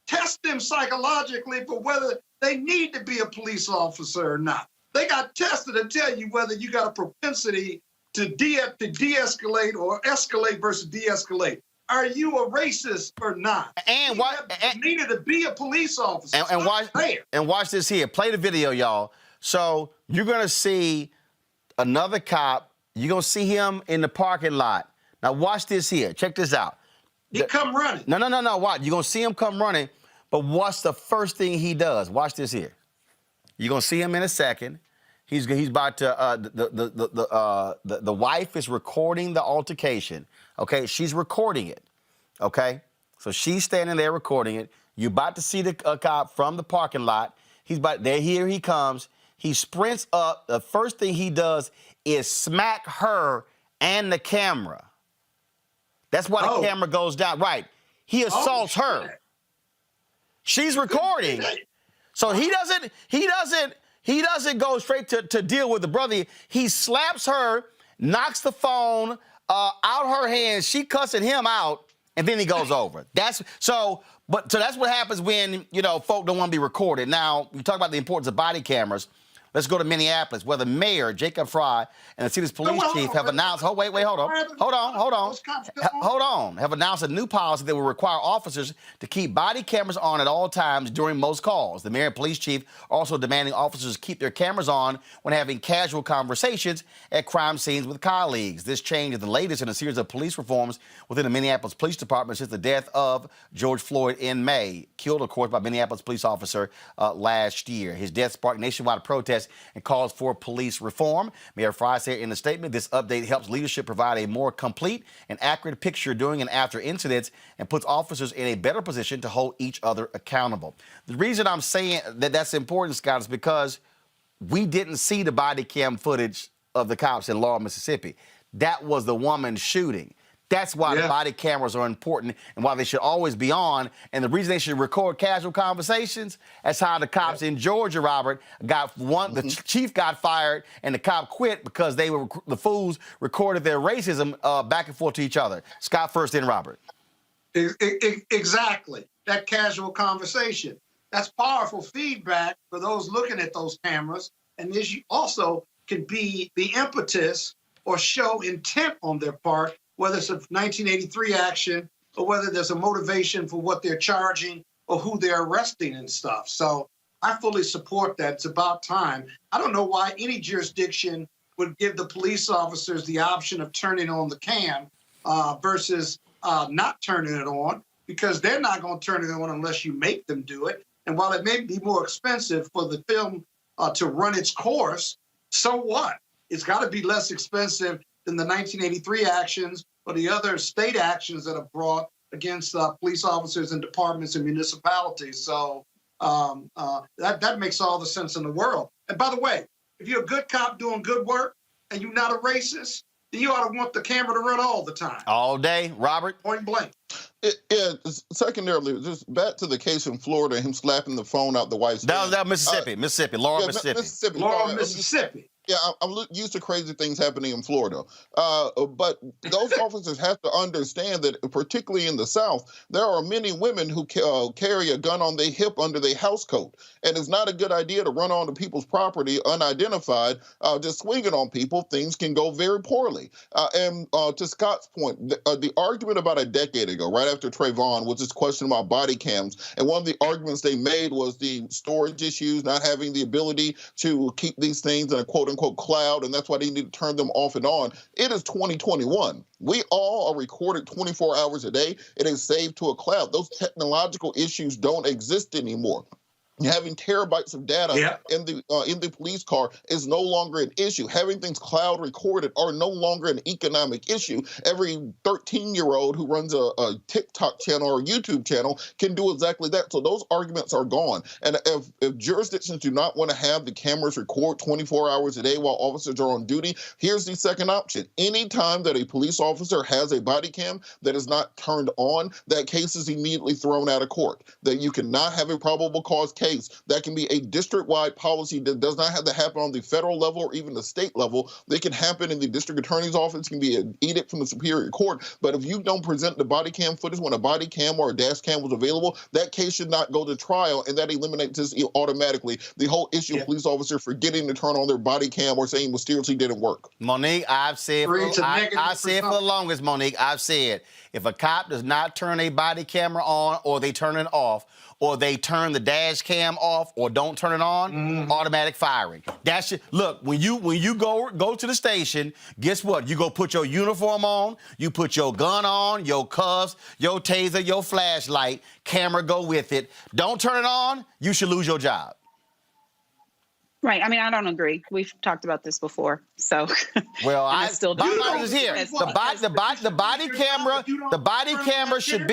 test them psychologically for whether they need to be a police officer or not. They got tested to tell you whether you got a propensity to de-escalate or escalate versus de-escalate. Are you a racist or not? And you needed to be a police officer. And watch this here. Play the video, y'all. So you're gonna see another cop. You're gonna see him in the parking lot. Now watch this here. Check this out. He come running. No. Watch. You're gonna see him come running. But what's the first thing he does? Watch this here. You're gonna see him in a second. He's about to. The wife is recording the altercation. Okay, she's recording it. Okay, So she's standing there recording it. You're about to see the cop from the parking lot. Here he comes. He sprints up. The first thing he does is smack her and the camera. That's why the camera goes down. Right. He assaults her. She's recording. So he doesn't go straight to deal with the brother. He slaps her, knocks the phone out her hands. She cussing him out, and then he goes over. So that's what happens when, folk don't want to be recorded. Now, you talk about the importance of body cameras. Let's go to Minneapolis, where the mayor, Jacob Fry, and the city's police chief have announced, hold on, have announced a new policy that will require officers to keep body cameras on at all times during most calls. The mayor and police chief are also demanding officers keep their cameras on when having casual conversations at crime scenes with colleagues. This change is the latest in a series of police reforms within the Minneapolis Police Department since the death of George Floyd in May, killed, of course, by a Minneapolis police officer last year. His death sparked nationwide protests and calls for police reform. Mayor Fry said in a statement, this update helps leadership provide a more complete and accurate picture during and after incidents and puts officers in a better position to hold each other accountable. The reason I'm saying that that's important, Scott, is because we didn't see the body cam footage of the cops in Laurel, Mississippi. That was the woman shooting. That's why the body cameras are important and why they should always be on. And the reason they should record casual conversations, that's how the cops in Georgia, Robert, the chief got fired and the cop quit because the fools recorded their racism back and forth to each other. Scott first, then Robert. Exactly. That casual conversation. That's powerful feedback for those looking at those cameras. And this also can be the impetus or show intent on their part, whether it's a 1983 action or whether there's a motivation for what they're charging or who they're arresting and stuff. So I fully support that. It's about time. I don't know why any jurisdiction would give the police officers the option of turning on the cam versus not turning it on, because they're not going to turn it on unless you make them do it. And while it may be more expensive for the film to run its course, so what? It's got to be less expensive than the 1983 actions or the other state actions that are brought against police officers and departments and municipalities. So that makes all the sense in the world. And by the way, if you're a good cop doing good work and you're not a racist, then you ought to want the camera to run all the time. All day, Robert? Point blank. Secondarily, just back to the case in Florida, him slapping the phone out the wife's hand. That was Mississippi, Laurel, Mississippi. Laurel, Mississippi. Yeah, I'm used to crazy things happening in Florida. But those officers have to understand that, particularly in the South, there are many women who carry a gun on their hip under their house coat. And it's not a good idea to run onto people's property unidentified, just swinging on people. Things can go very poorly. And to Scott's point, the argument about a decade ago, right after Trayvon, was this question about body cams. And one of the arguments they made was the storage issues, not having the ability to keep these things in a quote-unquote cloud, and that's why they need to turn them off and on. It is 2021. We all are recorded 24 hours a day. It is saved to a cloud. Those technological issues don't exist anymore. Having terabytes of data in the police car is no longer an issue. Having things cloud recorded are no longer an economic issue. Every 13-year-old who runs a TikTok channel or a YouTube channel can do exactly that. So those arguments are gone. And if jurisdictions do not want to have the cameras record 24 hours a day while officers are on duty, here's the second option. Anytime that a police officer has a body cam that is not turned on, that case is immediately thrown out of court. That you cannot have a probable cause case. That can be a district-wide policy that does not have to happen on the federal level or even the state level. They can happen in the district attorney's office, can be an edict from the Superior Court. But if you don't present the body cam footage when a body cam or a dash cam was available, that case should not go to trial, and that eliminates this automatically. The whole issue of police officers forgetting to turn on their body cam or saying mysteriously didn't work. Monique, I've said for the longest, Monique, I've said, if a cop does not turn a body camera on or they turn it off, or they turn the dash cam off or don't turn it on, automatic firing. That's it. Look, when you go to the station, guess what? You go put your uniform on, you put your gun on, your cuffs, your taser, your flashlight, camera go with it. Don't turn it on, you should lose your job. Right. I mean, I don't agree. We've talked about this before, so. Well, and I still bottom don't. line is here. The body camera should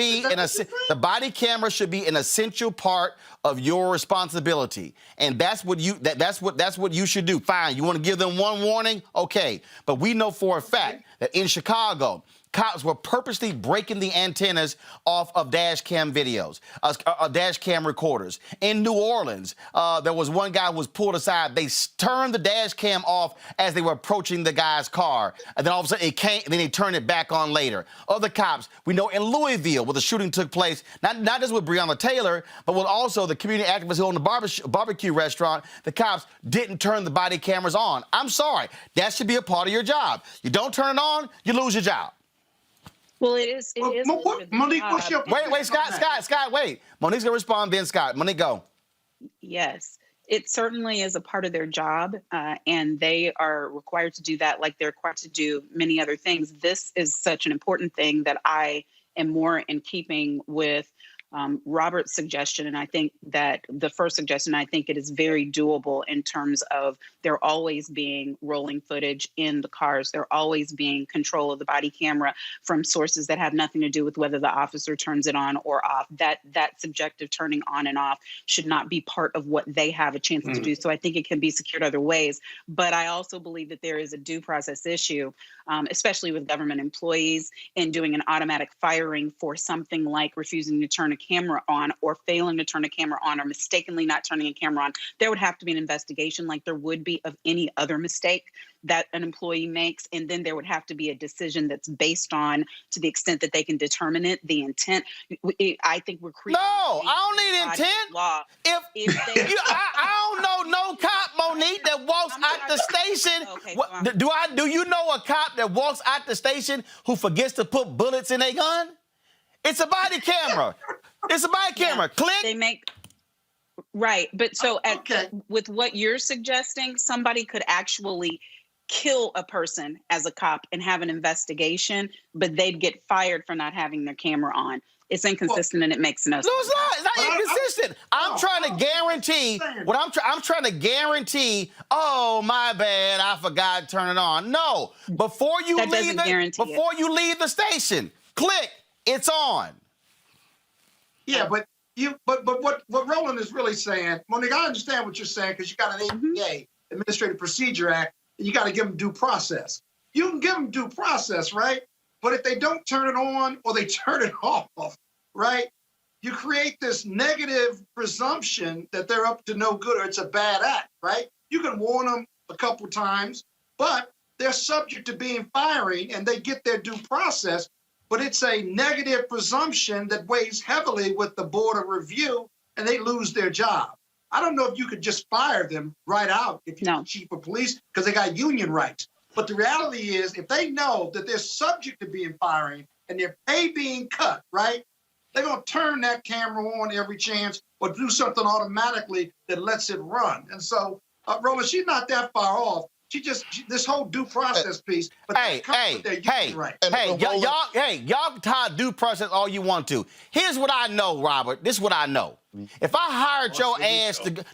be an essential part of your responsibility, and that's what you should do. Fine, you want to give them one warning, okay? But we know for a fact that in Chicago, cops were purposely breaking the antennas off of dash cam videos, dash cam recorders. In New Orleans, there was one guy who was pulled aside. They turned the dash cam off as they were approaching the guy's car. And then all of a sudden it came, and then they turned it back on later. Other cops, we know in Louisville, where the shooting took place, not just with Breonna Taylor, but with also the community activists who owned the barbecue restaurant, the cops didn't turn the body cameras on. I'm sorry. That should be a part of your job. You don't turn it on, you lose your job. Well, it is. Monique, what's your Wait, Scott, wait. Monique's going to respond, then Scott. Monique, go. Yes, it certainly is a part of their job, and they are required to do that like they're required to do many other things. This is such an important thing that I am more in keeping with Robert's suggestion. And I think that the first suggestion, I think it is very doable in terms of there always being rolling footage in the cars. There always being control of the body camera from sources that have nothing to do with whether the officer turns it on or off. That subjective turning on and off should not be part of what they have a chance to do. So I think it can be secured other ways. But I also believe that there is a due process issue, especially with government employees, in doing an automatic firing for something like refusing to turn a camera on or failing to turn a camera on or mistakenly not turning a camera on. There would have to be an investigation like there would be of any other mistake that an employee makes. And then there would have to be a decision that's based on, to the extent that they can determine it, the intent. I think we're creating. No, I don't need intent. Law. I don't know no cop, Monique, that walks out the station. Okay, do you know a cop that walks out the station who forgets to put bullets in a gun? It's a body camera. It's a body camera. Click. They make. Right. But so with what you're suggesting, somebody could actually kill a person as a cop and have an investigation, but they'd get fired for not having their camera on. It's inconsistent and it makes no sense. No, it's not. It's not inconsistent. I'm trying to guarantee I'm trying to guarantee. Oh, my bad. I forgot to turn it on. No, before you leave the station, click. It's on. Yeah, but what Roland is really saying, Monique, I understand what you're saying because you got an APA, Administrative Procedure Act, and you got to give them due process. You can give them due process, right? But if they don't turn it on or they turn it off, right, you create this negative presumption that they're up to no good or it's a bad act, right? You can warn them a couple times, but they're subject to being firing and they get their due process. But it's a negative presumption that weighs heavily with the Board of Review, and they lose their job. I don't know if you could just fire them right out if you're the chief of police because they got union rights. But the reality is, if they know that they're subject to being firing and their pay being cut, right, they're going to turn that camera on every chance or do something automatically that lets it run. And so, Roland, she's not that far off. This whole due process piece. But y'all tie due process all you want to. Here's what I know, Robert. This is what I know. If I hired your ass to go,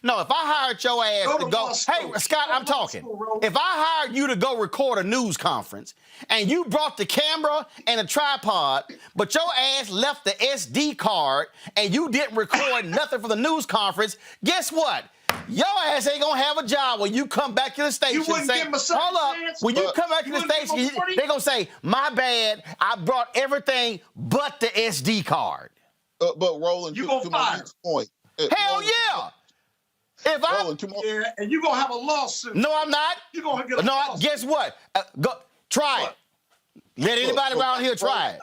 hey, Scott, I'm talking. If I hired you to go record a news conference and you brought the camera and a tripod, but your ass left the SD card and you didn't record nothing for the news conference, guess what? Your ass ain't gonna have a job when you come back to the station. You wouldn't give him a second chance? When you come back to the station, they're gonna say, my bad, I brought everything but the SD card. But Roland, you to my next point. Hell yeah! And you're gonna have a lawsuit. No, I'm not. You're gonna get a lawsuit. Guess what? Try it. Let anybody around here try it.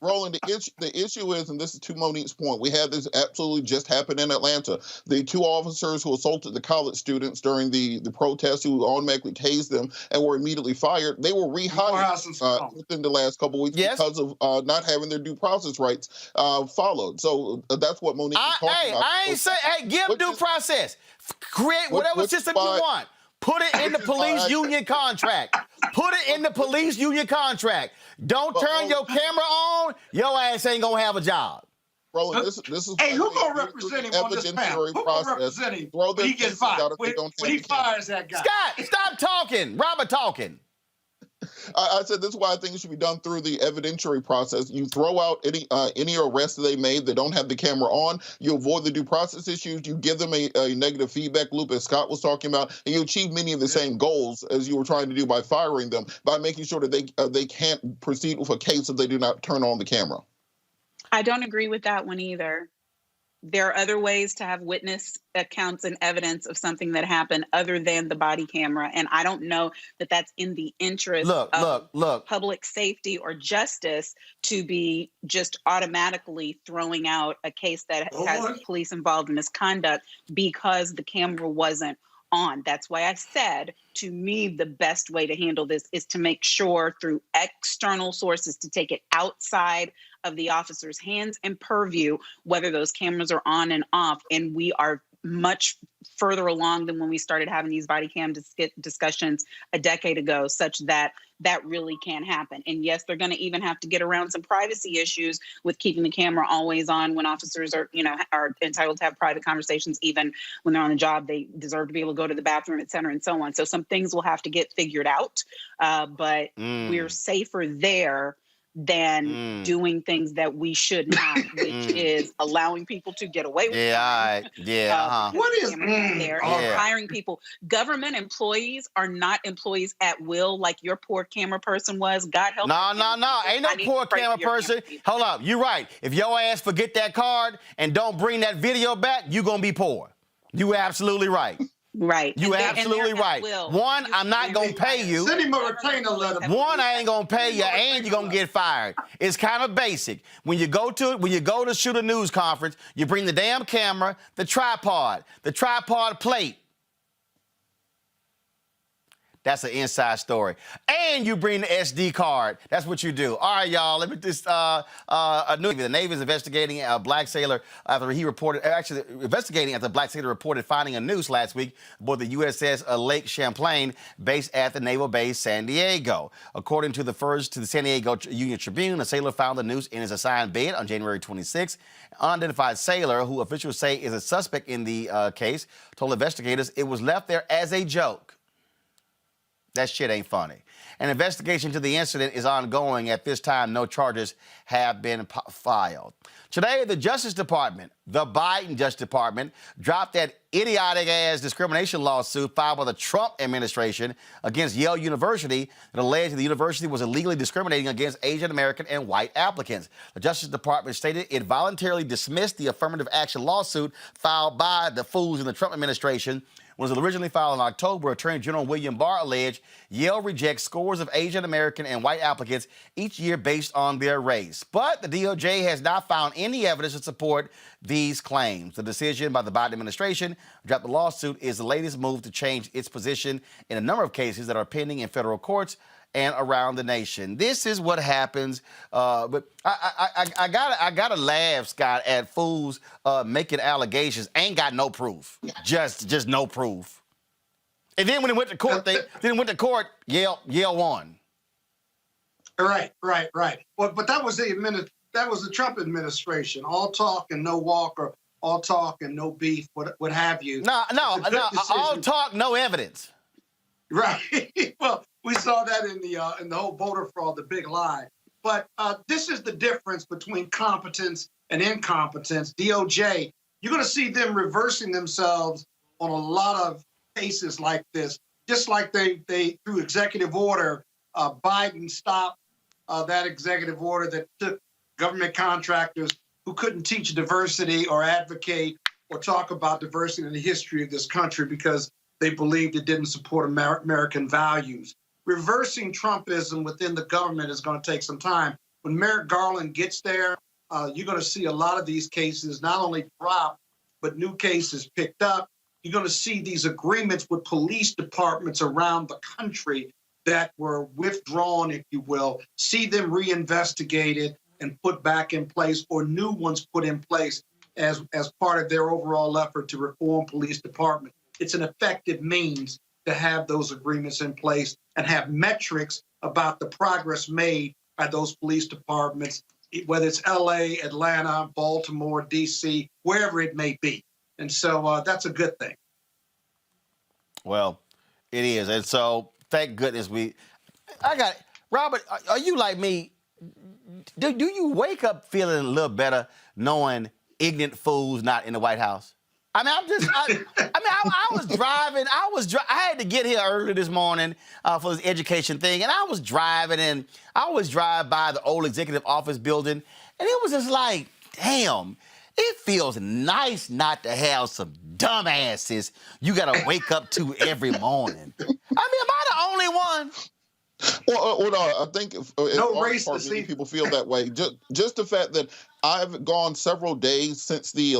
Roland, the issue is, and this is to Monique's point, we had this absolutely just happened in Atlanta. The two officers who assaulted the college students during the protest, who automatically tased them and were immediately fired, they were rehired within the last couple of weeks because of not having their due process rights followed. So that's what Monique is talking about. I ain't say, give due process. Create whatever system you want. Put it in the police union contract. Put it in the police union contract. Don't turn your camera on, your ass ain't gonna have a job. Roland, this is Hey, why who they gonna go represent through him on the this panel? evidentiary Who gonna process. represent him Throw when their he gets cases fired? out if they When, don't when have he the camera. fires that guy. Scott, stop talking. Robert talking. I said this is why I think it should be done through the evidentiary process. You throw out any arrests that they made that don't have the camera on. You avoid the due process issues. You give them a negative feedback loop, as Scott was talking about, and you achieve many of the same goals as you were trying to do by firing them, by making sure that they can't proceed with a case if they do not turn on the camera. I don't agree with that one either. There are other ways to have witness accounts and evidence of something that happened other than the body camera. And I don't know that that's in the interest of public safety or justice to be just automatically throwing out a case that has police involved in misconduct because the camera wasn't on. That's why I said, to me, the best way to handle this is to make sure through external sources to take it outside of the officer's hands and purview, whether those cameras are on and off. And we are much further along than when we started having these body cam discussions a decade ago, such that that really can happen. And yes, they're going to even have to get around some privacy issues with keeping the camera always on when officers are entitled to have private conversations. Even when they're on the job, they deserve to be able to go to the bathroom, et cetera, and so on. So some things will have to get figured out, but we're safer there than doing things that we should not, which is allowing people to get away with What is there and hiring people. Government employees are not employees at will like your poor camera person was. God help. No. Ain't no poor camera person. Hold up. You're right. If your ass forget that card and don't bring that video back, you going to be poor. You absolutely right. Right. You absolutely right. One, I'm not going to pay you. Send him a retainer letter. One, I ain't going to pay you, and you're going to get fired. It's kind of basic. When you go to shoot a news conference, you bring the damn camera, the tripod plate. That's an inside story. And you bring the SD card. That's what you do. All right, y'all. Let me just the Navy is investigating a black sailor after he reported, investigating after a black sailor reported finding a noose last week aboard the USS Lake Champlain, based at the Naval Base San Diego. According to the San Diego Union Tribune, a sailor found the noose in his assigned bed on January 26. An unidentified sailor, who officials say is a suspect in the case, told investigators it was left there as a joke. That shit ain't funny. An investigation into the incident is ongoing. At this time, no charges have been filed. Today, the Justice Department, the Biden Justice Department, dropped that idiotic-ass discrimination lawsuit filed by the Trump administration against Yale University that alleged the university was illegally discriminating against Asian American and white applicants. The Justice Department stated it voluntarily dismissed the affirmative action lawsuit filed by the fools in the Trump administration. When it was originally filed in October, Attorney General William Barr alleged Yale rejects scores of Asian American and white applicants each year based on their race. But the DOJ has not found any evidence to support these claims. The decision by the Biden administration to drop the lawsuit is the latest move to change its position in a number of cases that are pending in federal courts and around the nation. This is what happens. But I gotta laugh, Scott, at fools making allegations. Ain't got no proof. Just no proof. And then when it went to court, Yale won. Right. Well, but that was the Trump administration. All talk and no walk, or all talk and no beef, what have you. No. All talk, no evidence. Right. Well, we saw that in the whole voter fraud, the big lie. But this is the difference between competence and incompetence. DOJ, you're going to see them reversing themselves on a lot of cases like this, just like they through executive order, Biden stopped that executive order that took government contractors who couldn't teach diversity or advocate or talk about diversity in the history of this country because they believed it didn't support American values. Reversing Trumpism within the government is going to take some time. When Merrick Garland gets there, you're going to see a lot of these cases not only drop, but new cases picked up. You're going to see these agreements with police departments around the country that were withdrawn, if you will, see them reinvestigated and put back in place, or new ones put in place as part of their overall effort to reform police departments. It's an effective means to have those agreements in place and have metrics about the progress made by those police departments whether it's LA, Atlanta, Baltimore, DC, wherever it may be. And so that's a good thing. Well, it is. And so thank goodness Robert, are you like me? Do you wake up feeling a little better knowing ignorant fools not in the White House? I mean, I was driving. I had to get here early this morning for this education thing, and I was driving, and I always drive by the old executive office building, and it was just like, damn, it feels nice not to have some dumbasses you got to wake up to every morning. I mean, am I the only one? Well, I think no race many people feel that way. Just the fact that I've gone several days since the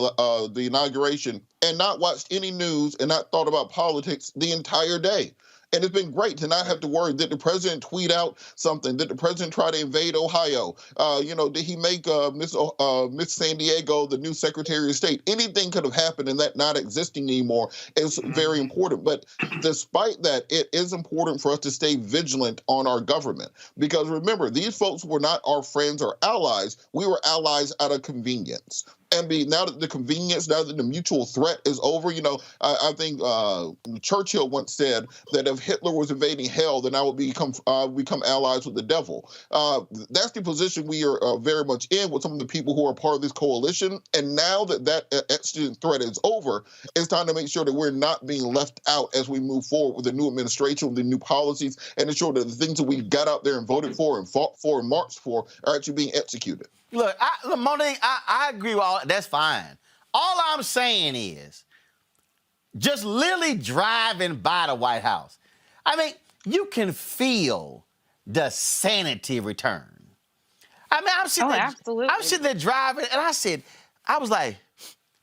inauguration and not watched any news and not thought about politics the entire day. And it's been great to not have to worry. Did the president tweet out something? Did the president try to invade Ohio? Did he make Miss San Diego the new Secretary of State? Anything could have happened, and that not existing anymore is very important. But despite that, it is important for us to stay vigilant on our government. Because remember, these folks were not our friends or allies. We were allies out of convenience. And now that the convenience, now that the mutual threat is over, I think Churchill once said that if Hitler was invading hell, then I would become allies with the devil. That's the position we are very much in with some of the people who are part of this coalition. And now that existential threat is over, it's time to make sure that we're not being left out as we move forward with the new administration, with the new policies, and ensure that the things that we got out there and voted for and fought for and marched for are actually being executed. Look, Monique, I agree with all. That's fine. All I'm saying is just literally driving by the White House. I mean, you can feel the sanity return. I mean, I'm sitting there driving, and I was like,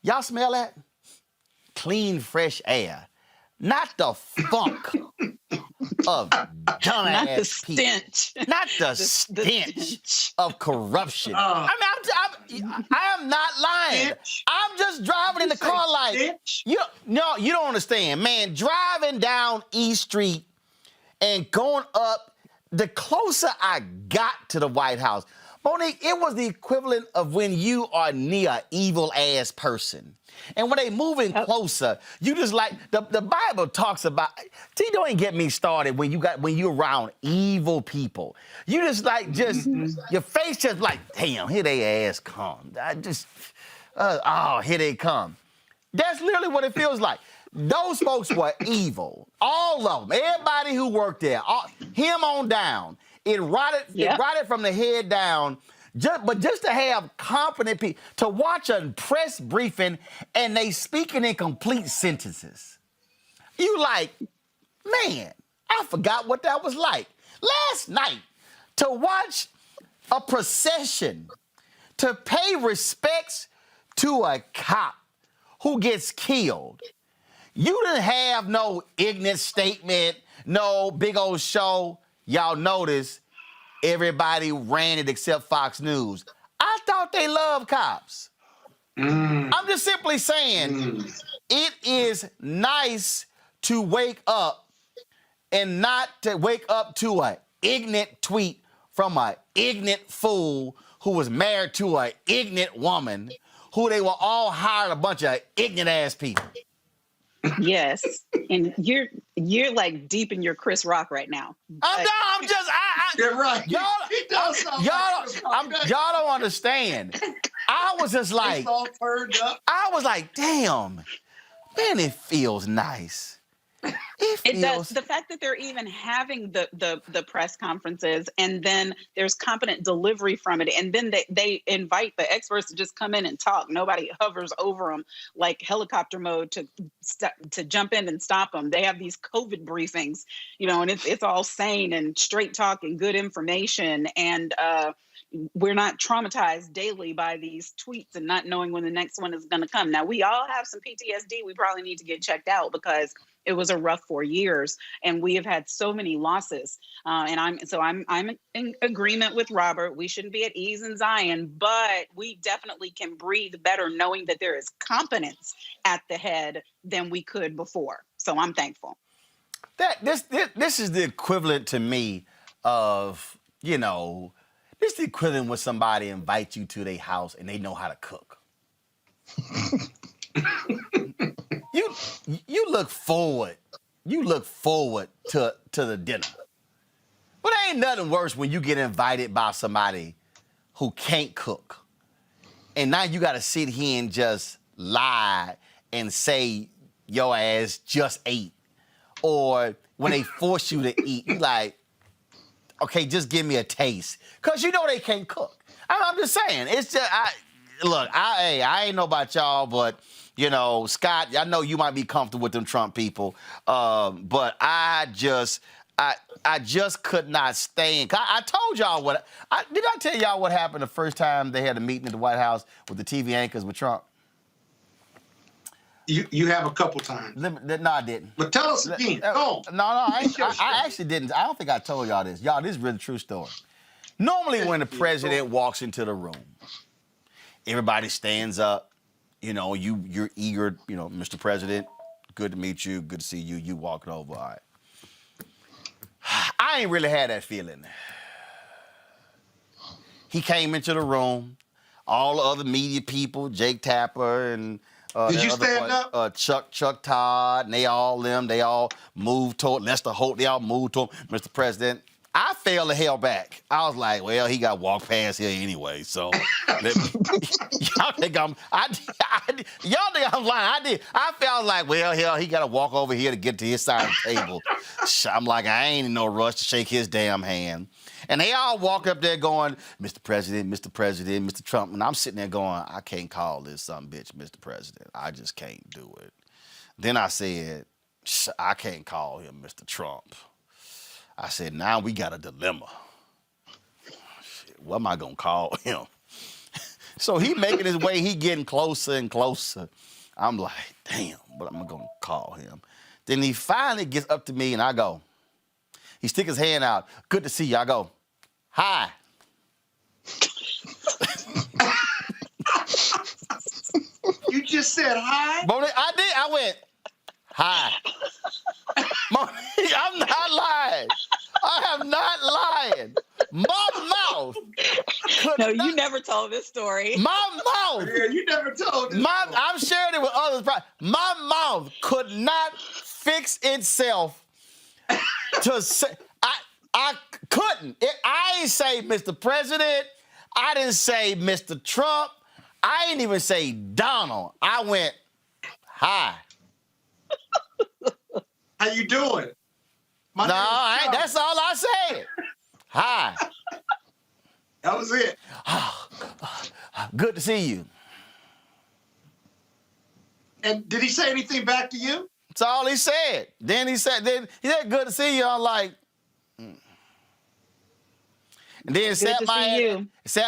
y'all smell that? Clean, fresh air. Not the funk of dumbass people. Not the stench of corruption. I am not lying. I'm just driving in the car like, you don't understand, man. Driving down East Street and going up, the closer I got to the White House, Monique, it was the equivalent of when you are near an evil-ass person. And when they moving closer, you just like, the Bible talks about, don't even get me started when you're around evil people. You just like, your face just like, damn, here they ass come. Here they come. That's literally what it feels like. Those folks were evil. All of them. Everybody who worked there. Him on down. It rotted from the head down. But just to have competent people, to watch a press briefing and they speaking in complete sentences. You like, man, I forgot what that was like. Last night, to watch a procession, to pay respects to a cop who gets killed. You didn't have no ignorant statement, no big old show. Y'all notice everybody ran it except Fox News. I thought they loved cops. I'm just simply saying it is nice to wake up and not to wake up to an ignorant tweet from an ignorant fool who was married to an ignorant woman who they were all hired a bunch of ignorant ass people. Yes, and you're like deep in your Chris Rock right now. You're right. Y'all don't understand. I was just like, it's all turned up. I was like, damn, man, it feels nice. It does. The fact that they're even having the press conferences and then there's competent delivery from it, and then they invite the experts to just come in and talk. Nobody hovers over them like helicopter mode to jump in and stop them. They have these COVID briefings, and it's all sane and straight talk and good information, and we're not traumatized daily by these tweets and not knowing when the next one is going to come. Now, we all have some PTSD. We probably need to get checked out because it was a rough 4 years and we have had so many losses. And I'm in agreement with Robert. We shouldn't be at ease in Zion, but we definitely can breathe better knowing that there is competence at the head than we could before. So I'm thankful. This is the equivalent to me of, This is the equivalent when somebody invites you to their house and they know how to cook. You look forward. You look forward to the dinner. But there ain't nothing worse when you get invited by somebody who can't cook. And now you got to sit here and just lie and say your ass just ate. Or when they force you to eat, you like, okay, just give me a taste. Because you know they can't cook. I'm just saying. It's just, I ain't know about y'all, but, you know, Scott, I know you might be comfortable with them Trump people. But I just could not stand. I told y'all did I tell y'all what happened the first time they had a meeting at the White House with the TV anchors with Trump? You have a couple times. No, I didn't. But tell us again. No, I actually didn't. I don't think I told y'all this. Y'all, this is really a true story. Normally when the president walks into the room, everybody stands up. You know, you're eager, you know, Mr. President, good to meet you, good to see you. You walking over, all right. I ain't really had that feeling. He came into the room, all the other media people, Jake Tapper and did you stand up? Chuck Todd, and they all moved toward Lester Holt, they all moved toward Mr. President. I fell the hell back. I was like, well, he got walked past here anyway, so y'all think I'm lying. I did. I felt like, well, hell, he got to walk over here to get to his side of the table. I'm like, I ain't in no rush to shake his damn hand. And they all walk up there going, Mr. President, Mr. Trump. And I'm sitting there going, I can't call this some bitch, Mr. President. I just can't do it. Then I said, I can't call him Mr. Trump. I said, now we got a dilemma. Shit, what am I going to call him? So he making his way, he getting closer and closer. I'm like, damn, what am I going to call him? Then he finally gets up to me and I go, he stick his hand out. Good to see you. I go, hi. You just said hi? Monique, I did. I went, hi. Monique, I'm not lying. I am not lying. My mouth. No, you never told this story. My mouth. Yeah, you never told this story. I'm sharing it with others. My mouth could not fix itself to say, I couldn't. I ain't say Mr. President. I didn't say Mr. Trump. I didn't even say Donald. I went, hi. How you doing? That's all I said. Hi. That was it. Good to see you. And did he say anything back to you? That's all he said. Then he said, good to see you. I'm like, And then sat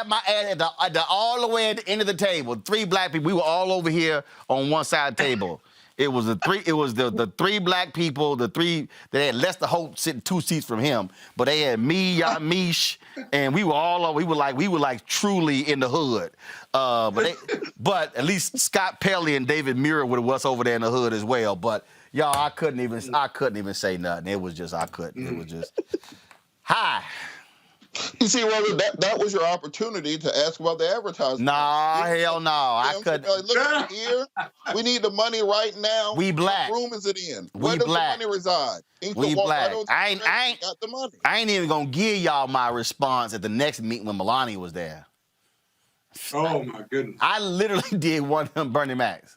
my ass at the all the way at the end of the table. 3 black people. We were all over here on one side of the table. It was the 3 black people, the 3 that had Lester Holt sitting 2 seats from him. But they had me, Yamish, and we were all over. We were like truly in the hood. But at least Scott Pelley and David Muir was over there in the hood as well. But y'all, I couldn't even say nothing. It was just I couldn't. It was just hi. You see, Roland, that was your opportunity to ask about the advertising. Nah, hell no. I couldn't. Look here. We need the money right now. We black. What room is it in? We Where does black. the money reside? We black. I ain't got the money. I ain't even gonna give y'all my response at the next meeting when Melania was there. Oh my goodness. I literally did one of them Bernie Macs.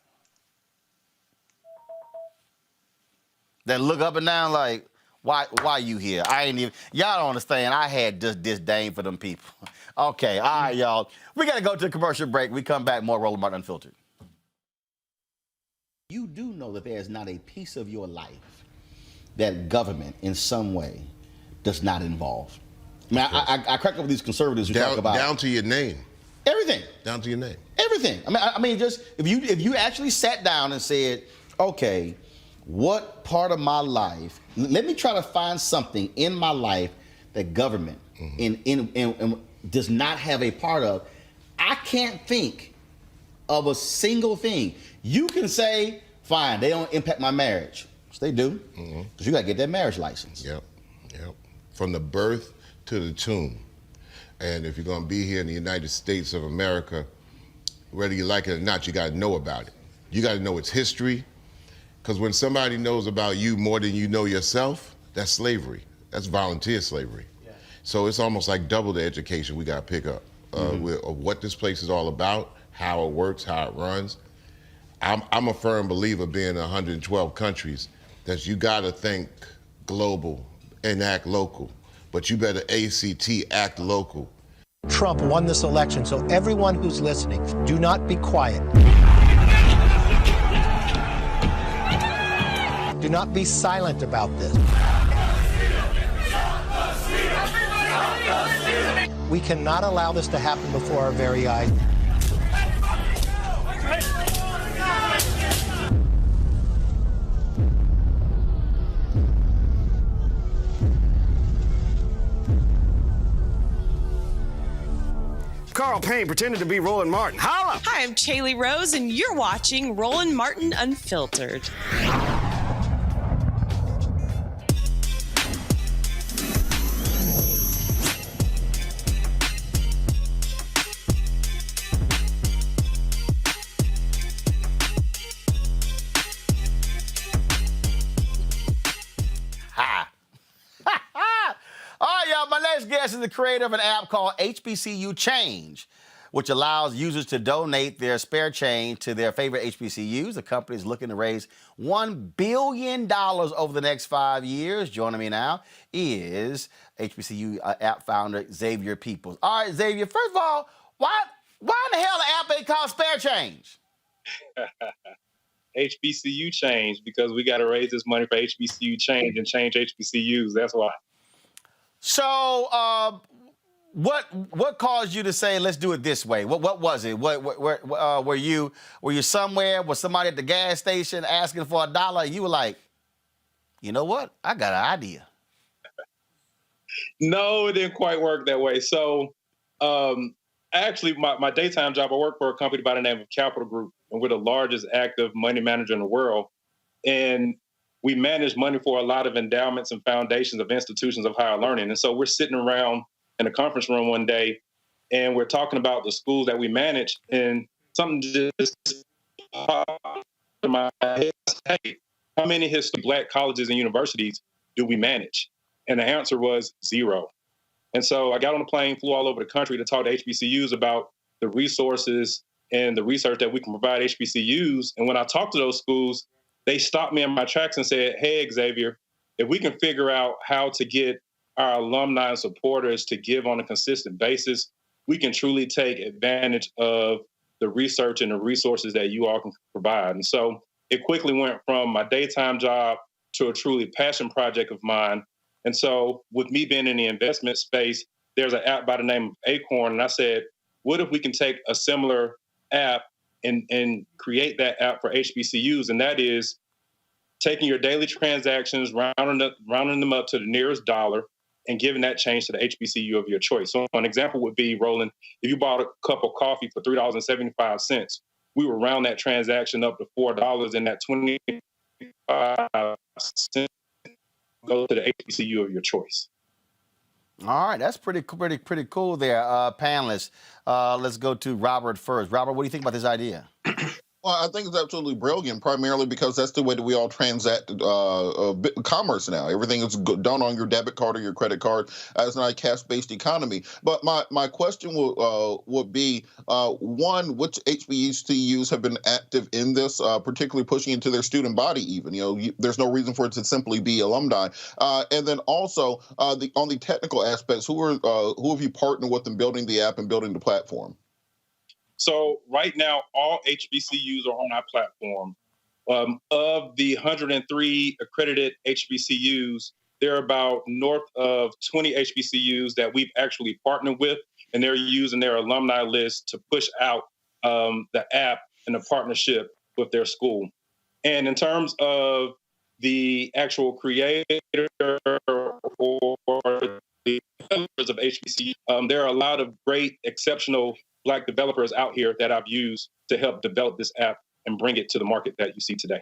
That look up and down like, why you here? I ain't even, y'all don't understand. I had just disdain for them people. Okay, all right, y'all. We got to go to a commercial break. We come back, more Roland Martin Unfiltered. You do know that there is not a piece of your life that government in some way does not involve. I mean, I crack up with these conservatives who talk about. Down to your name. Everything. Down to your name. Everything. I mean, just if you actually sat down and said, okay, what part of my life, let me try to find something in my life that government in does not have a part of. I can't think of a single thing. You can say, fine, they don't impact my marriage. Yes, they do. Because you got to get that marriage license. Yep. From the birth to the tomb. And if you're going to be here in the United States of America, whether you like it or not, you got to know about it. You got to know its history, because when somebody knows about you more than you know yourself, that's slavery. That's volunteer slavery. Yeah. So it's almost like double the education we got to pick up of what this place is all about, how it works, how it runs. I'm a firm believer, being in 112 countries, that you got to think global and act local, but you better act local. Trump won this election, so everyone who's listening, do not be quiet. Do not be silent about this. We cannot allow this to happen before our very eyes. Carl Payne pretended to be Roland Martin. Holla! Hi, I'm Chaley Rose, and you're watching Roland Martin Unfiltered. All right, y'all, my next guest is the creator of an app called HBCU Change, which allows users to donate their spare change to their favorite HBCUs. The company is looking to raise $1 billion over the next 5 years. Joining me now is HBCU app founder Xavier Peoples. All right, Xavier, first of all, why in the hell the app ain't called Spare Change? HBCU Change, because we got to raise this money for HBCU Change and change HBCUs. That's why. So, what caused you to say let's do it this way? What was it? Were you somewhere? Was somebody at the gas station asking for $1? You were like, you know what? I got an idea. No, it didn't quite work that way. So, actually, my daytime job, I work for a company by the name of Capital Group, and we're the largest active money manager in the world. And we manage money for a lot of endowments and foundations of institutions of higher learning. And so we're sitting around in a conference room one day, and we're talking about the schools that we manage, and something just popped in my head. Hey, how many historically Black colleges and universities do we manage? And the answer was 0. And so I got on a plane, flew all over the country to talk to HBCUs about the resources and the research that we can provide HBCUs. And when I talked to those schools, they stopped me in my tracks and said, hey, Xavier, if we can figure out how to get our alumni and supporters to give on a consistent basis, we can truly take advantage of the research and the resources that you all can provide. And so it quickly went from my daytime job to a truly passion project of mine. And so with me being in the investment space, there's an app by the name of Acorn. And I said, what if we can take a similar app and create that app for HBCUs? And that is taking your daily transactions, rounding them up to the nearest dollar, and giving that change to the HBCU of your choice. So an example would be, Roland, if you bought a cup of coffee for $3.75, we would round that transaction up to $4, and that 25 cents go to the HBCU of your choice. All right, that's pretty cool there, panelists. Let's go to Robert first. Robert, what do you think about this idea? Well, I think it's absolutely brilliant, primarily because that's the way that we all transact commerce now. Everything is done on your debit card or your credit card. It's not a cash-based economy. But my question would be, one, which HBCUs have been active in this, particularly pushing into their student body even? There's no reason for it to simply be alumni. And then also, on the technical aspects, who have you partnered with in building the app and building the platform? So right now, all HBCUs are on our platform. Of the 103 accredited HBCUs, there are about north of 20 HBCUs that we've actually partnered with, and they're using their alumni list to push out the app and the partnership with their school. And in terms of the actual creator or the developers of HBCU, there are a lot of great, exceptional Black developers out here that I've used to help develop this app and bring it to the market that you see today.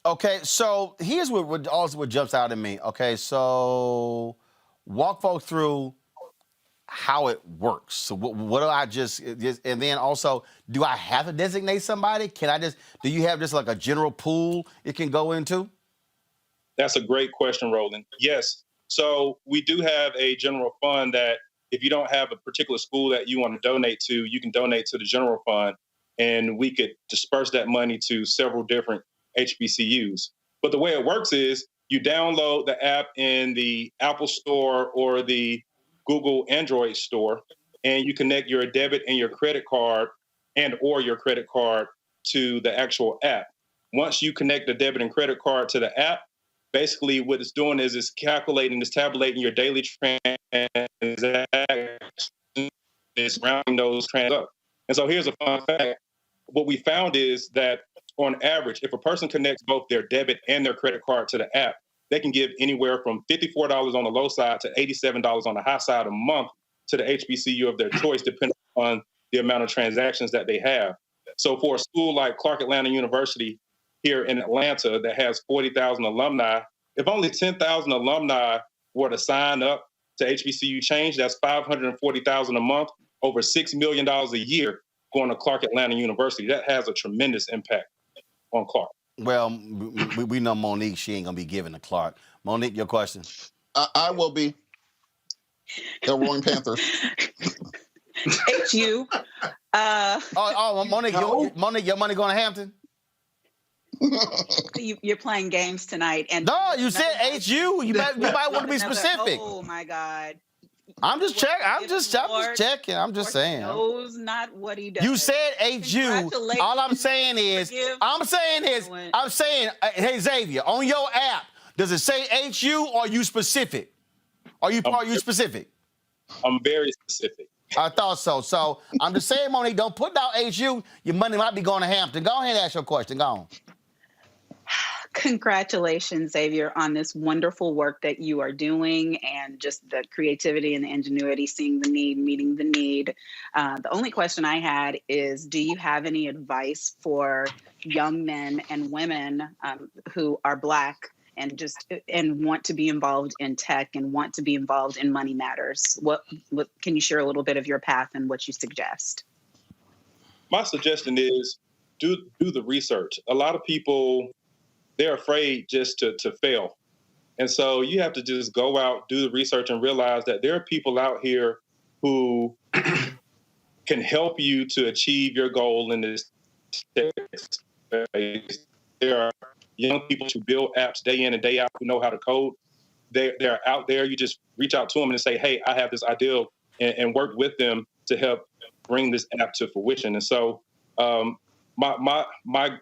Okay, so here's what jumps out at me. Okay, so walk folks through how it works. So what do I just, and then also, do I have to designate somebody? Do you have just like a general pool it can go into? That's a great question, Roland. Yes. So we do have a general fund that if you don't have a particular school that you want to donate to, you can donate to the general fund, and we could disperse that money to several different HBCUs. But the way it works is you download the app in the Apple Store or the Google Android store, and you connect your debit and your credit card or your credit card to the actual app. Once you connect the debit and credit card to the app, basically what it's doing is it's tabulating your daily transactions, it's rounding those transactions up. And so here's a fun fact. What we found is that on average, if a person connects both their debit and their credit card to the app, they can give anywhere from $54 on the low side to $87 on the high side a month to the HBCU of their choice, depending on the amount of transactions that they have. So for a school like Clark Atlanta University here in Atlanta that has 40,000 alumni, if only 10,000 alumni were to sign up to HBCU Change, that's $540,000 a month, over $6 million a year going to Clark Atlanta University. That has a tremendous impact on Clark. Well, we know Monique, she ain't going to be giving to Clark. Monique, your question? I will be. The Roaring Panthers. HU. Monique, Monique, your money going to Hampton? You're playing games tonight. And no, you said HU. You might want to be specific. Oh, my God. I'm just checking. I'm just checking. I'm just saying. Knows not what he does. You said HU. All I'm saying is, hey Xavier, on your app, does it say HU or are you specific? Are you specific? I'm very specific. I thought so. So I'm just saying, Monique, don't put down HU. Your money might be going to Hampton. Go ahead and ask your question. Go on. Congratulations, Xavier, on this wonderful work that you are doing and just the creativity and the ingenuity, seeing the need, meeting the need. The only question I had is, do you have any advice for young men and women who are Black and want to be involved in tech and want to be involved in money matters? What can you share a little bit of your path and what you suggest? My suggestion is do the research. A lot of people, they're afraid just to fail. And so you have to just go out, do the research, and realize that there are people out here who can help you to achieve your goal in this space. There are young people who build apps day in and day out who know how to code. They're out there. You just reach out to them and say, hey, I have this idea, and work with them to help bring this app to fruition. And so my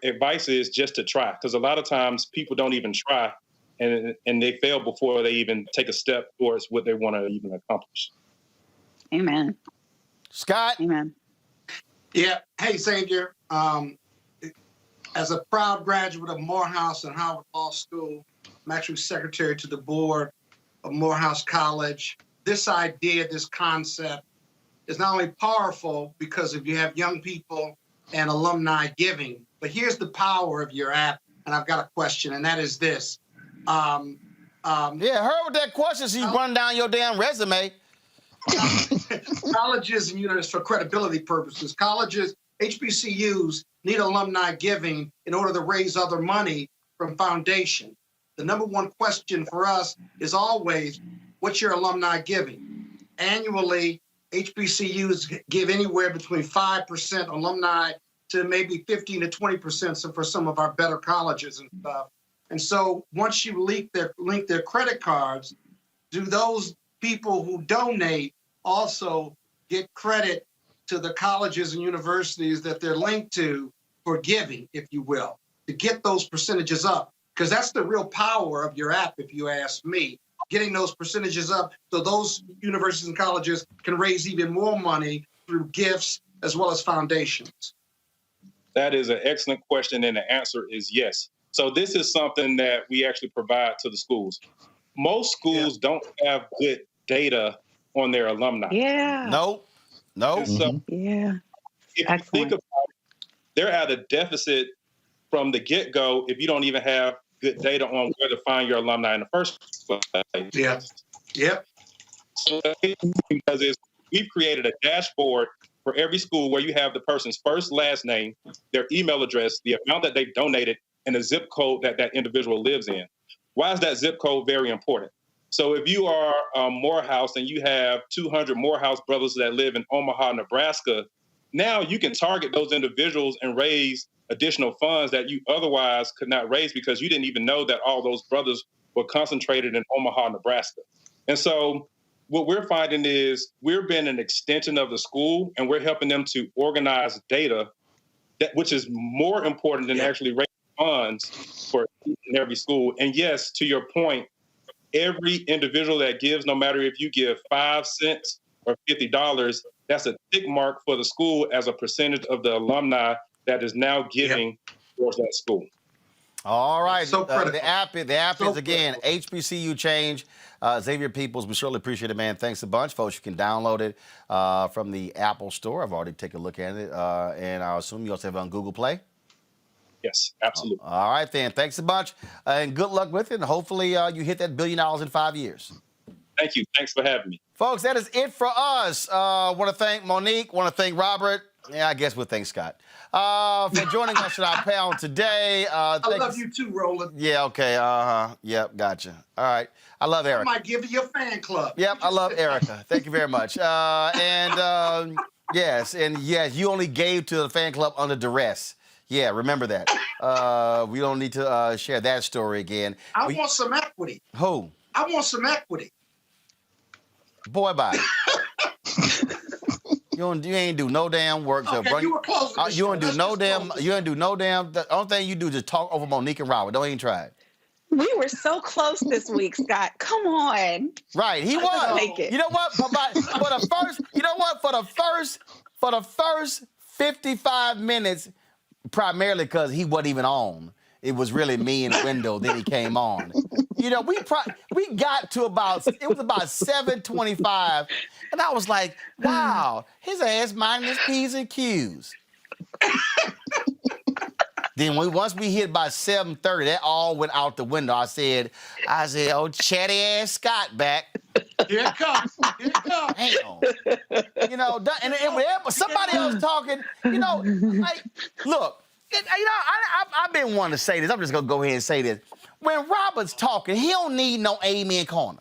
advice is just to try, because a lot of times people don't even try, and they fail before they even take a step towards what they want to even accomplish. Amen. Scott? Amen. Yeah. Hey, Xavier. As a proud graduate of Morehouse and Howard Law School, I'm actually secretary to the board of Morehouse College. This idea, this concept is not only powerful because if you have young people and alumni giving, but here's the power of your app. And I've got a question, and that is this. Her with that question, so you run down your damn resume. Colleges and universities, for credibility purposes, colleges, HBCUs need alumni giving in order to raise other money from foundation. The number one question for us is always, what's your alumni giving? Annually, HBCUs give anywhere between 5% alumni to maybe 15 to 20% for some of our better colleges and stuff. And so once you link their credit cards, do those people who donate also get credit to the colleges and universities that they're linked to for giving, if you will, to get those percentages up? Because that's the real power of your app, if you ask me, getting those percentages up so those universities and colleges can raise even more money through gifts as well as foundations. That is an excellent question, and the answer is yes. So this is something that we actually provide to the schools. Most schools don't have good data on their alumni. Yeah. No. So yeah. If you think about it, they're at a deficit from the get-go if you don't even have good data on where to find your alumni in the first place. Yeah. Yep. So because it's we've created a dashboard for every school where you have the person's first, last name, their email address, the amount that they've donated, and the zip code that that individual lives in. Why is that zip code very important? So if you are Morehouse and you have 200 Morehouse brothers that live in Omaha, Nebraska, now you can target those individuals and raise additional funds that you otherwise could not raise because you didn't even know that all those brothers were concentrated in Omaha, Nebraska. And so what we're finding is we're being an extension of the school, and we're helping them to organize data, which is more important than actually raising funds for each and every school. And yes, to your point, every individual that gives, no matter if you give 5 cents or $50, that's a tick mark for the school as a percentage of the alumni that is now giving towards that school. All right. So the app is, again, HBCU Change. Xavier Peoples, we surely appreciate it, man. Thanks a bunch, folks. You can download it from the Apple Store. I've already taken a look at it. And I assume you also have it on Google Play? Yes, absolutely. All right, then. Thanks a bunch. And good luck with it. And hopefully you hit that $1 billion in 5 years. Thank you. Thanks for having me. Folks, that is it for us. Want to thank Monique. Want to thank Robert. Yeah, I guess we'll thank Scott for joining us on our panel today. I love you too, Roland. Yeah, okay. Yep, gotcha. All right. I love Erica. I might give you a fan club. Yep, I love Erica. Thank you very much. Yes, you only gave to the fan club under duress. Yeah, remember that. We don't need to share that story again. I want some equity. Who? I want some equity. Boy, bye. You ain't do no damn work. Okay, you were close. You ain't do no damn. The only thing you do is just talk over Monique and Robert. Don't even try it. We were so close this week, Scott. Come on. Right, he was. Make it. You know what? For the first 55 minutes, primarily because he wasn't even on. It was really me in the window. Then he came on. You know, we got to about 7:25, and I was like, wow, his ass minding his P's and Q's. Then once we hit about 7:30, that all went out the window. I said, oh, chatty ass Scott back. Here it comes. Damn. You know, and whenever somebody else talking, you know, like, look. I've been wanting to say this. I'm just gonna go ahead and say this. When Robert's talking, he don't need no amen corner.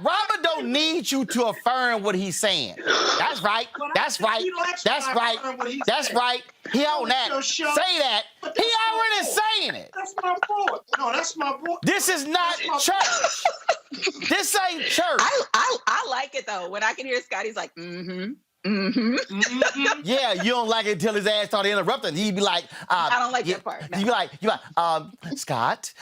Robert don't need you to affirm what he's saying. That's right. That's right. That's right. That's right. He on that. Say that. He already saying it. That's my boy. No, that's my boy. This is not church. This ain't church. I like it though. When I can hear Scott, he's like, Yeah, you don't like it until his ass started interrupting. He'd be like, I don't like that part. No. You'd be like, Scott.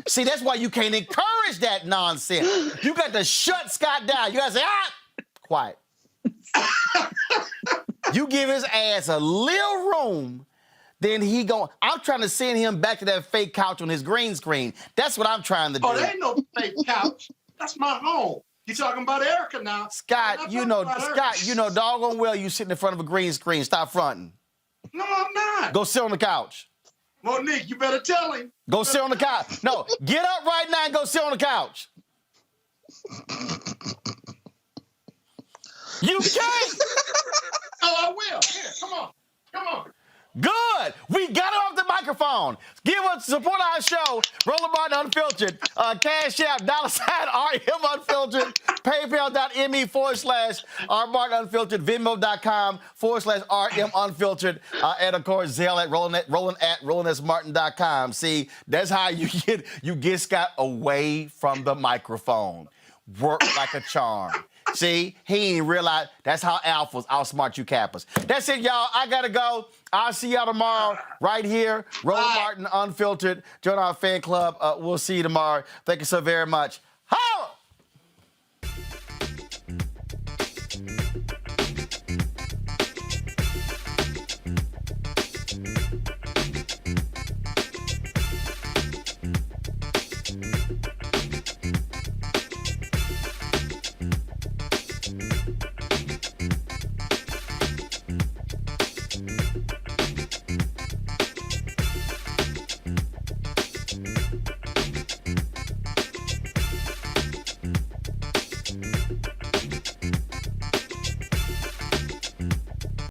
See, that's why you can't encourage that nonsense. You got to shut Scott down. You got to say, quiet. You give his ass a little room, then I'm trying to send him back to that fake couch on his green screen. That's what I'm trying to do. Oh, there ain't no fake couch. That's my home. You talking about Erica now. Scott, you know doggone well you sitting in front of a green screen. Stop fronting. No, I'm not. Go sit on the couch. Monique, you better tell him. Go sit on the couch. No, get up right now and go sit on the couch. You can't. Oh, I will. Here, come on. Good. We got it off the microphone. Give us support our show. Roland Martin Unfiltered. Cash App, $RM Unfiltered. PayPal.me/R Martin Unfiltered. Venmo.com/RM Unfiltered. And of course, Zelle at Roland at RolandSMartin.com. See, that's how you get Scott away from the microphone. Work like a charm. See, he ain't realize that's how alphas outsmart you Kappas. That's it, y'all. I gotta go. I'll see y'all tomorrow right here. Roland Martin Unfiltered. Join our fan club. We'll see you tomorrow. Thank you so very much.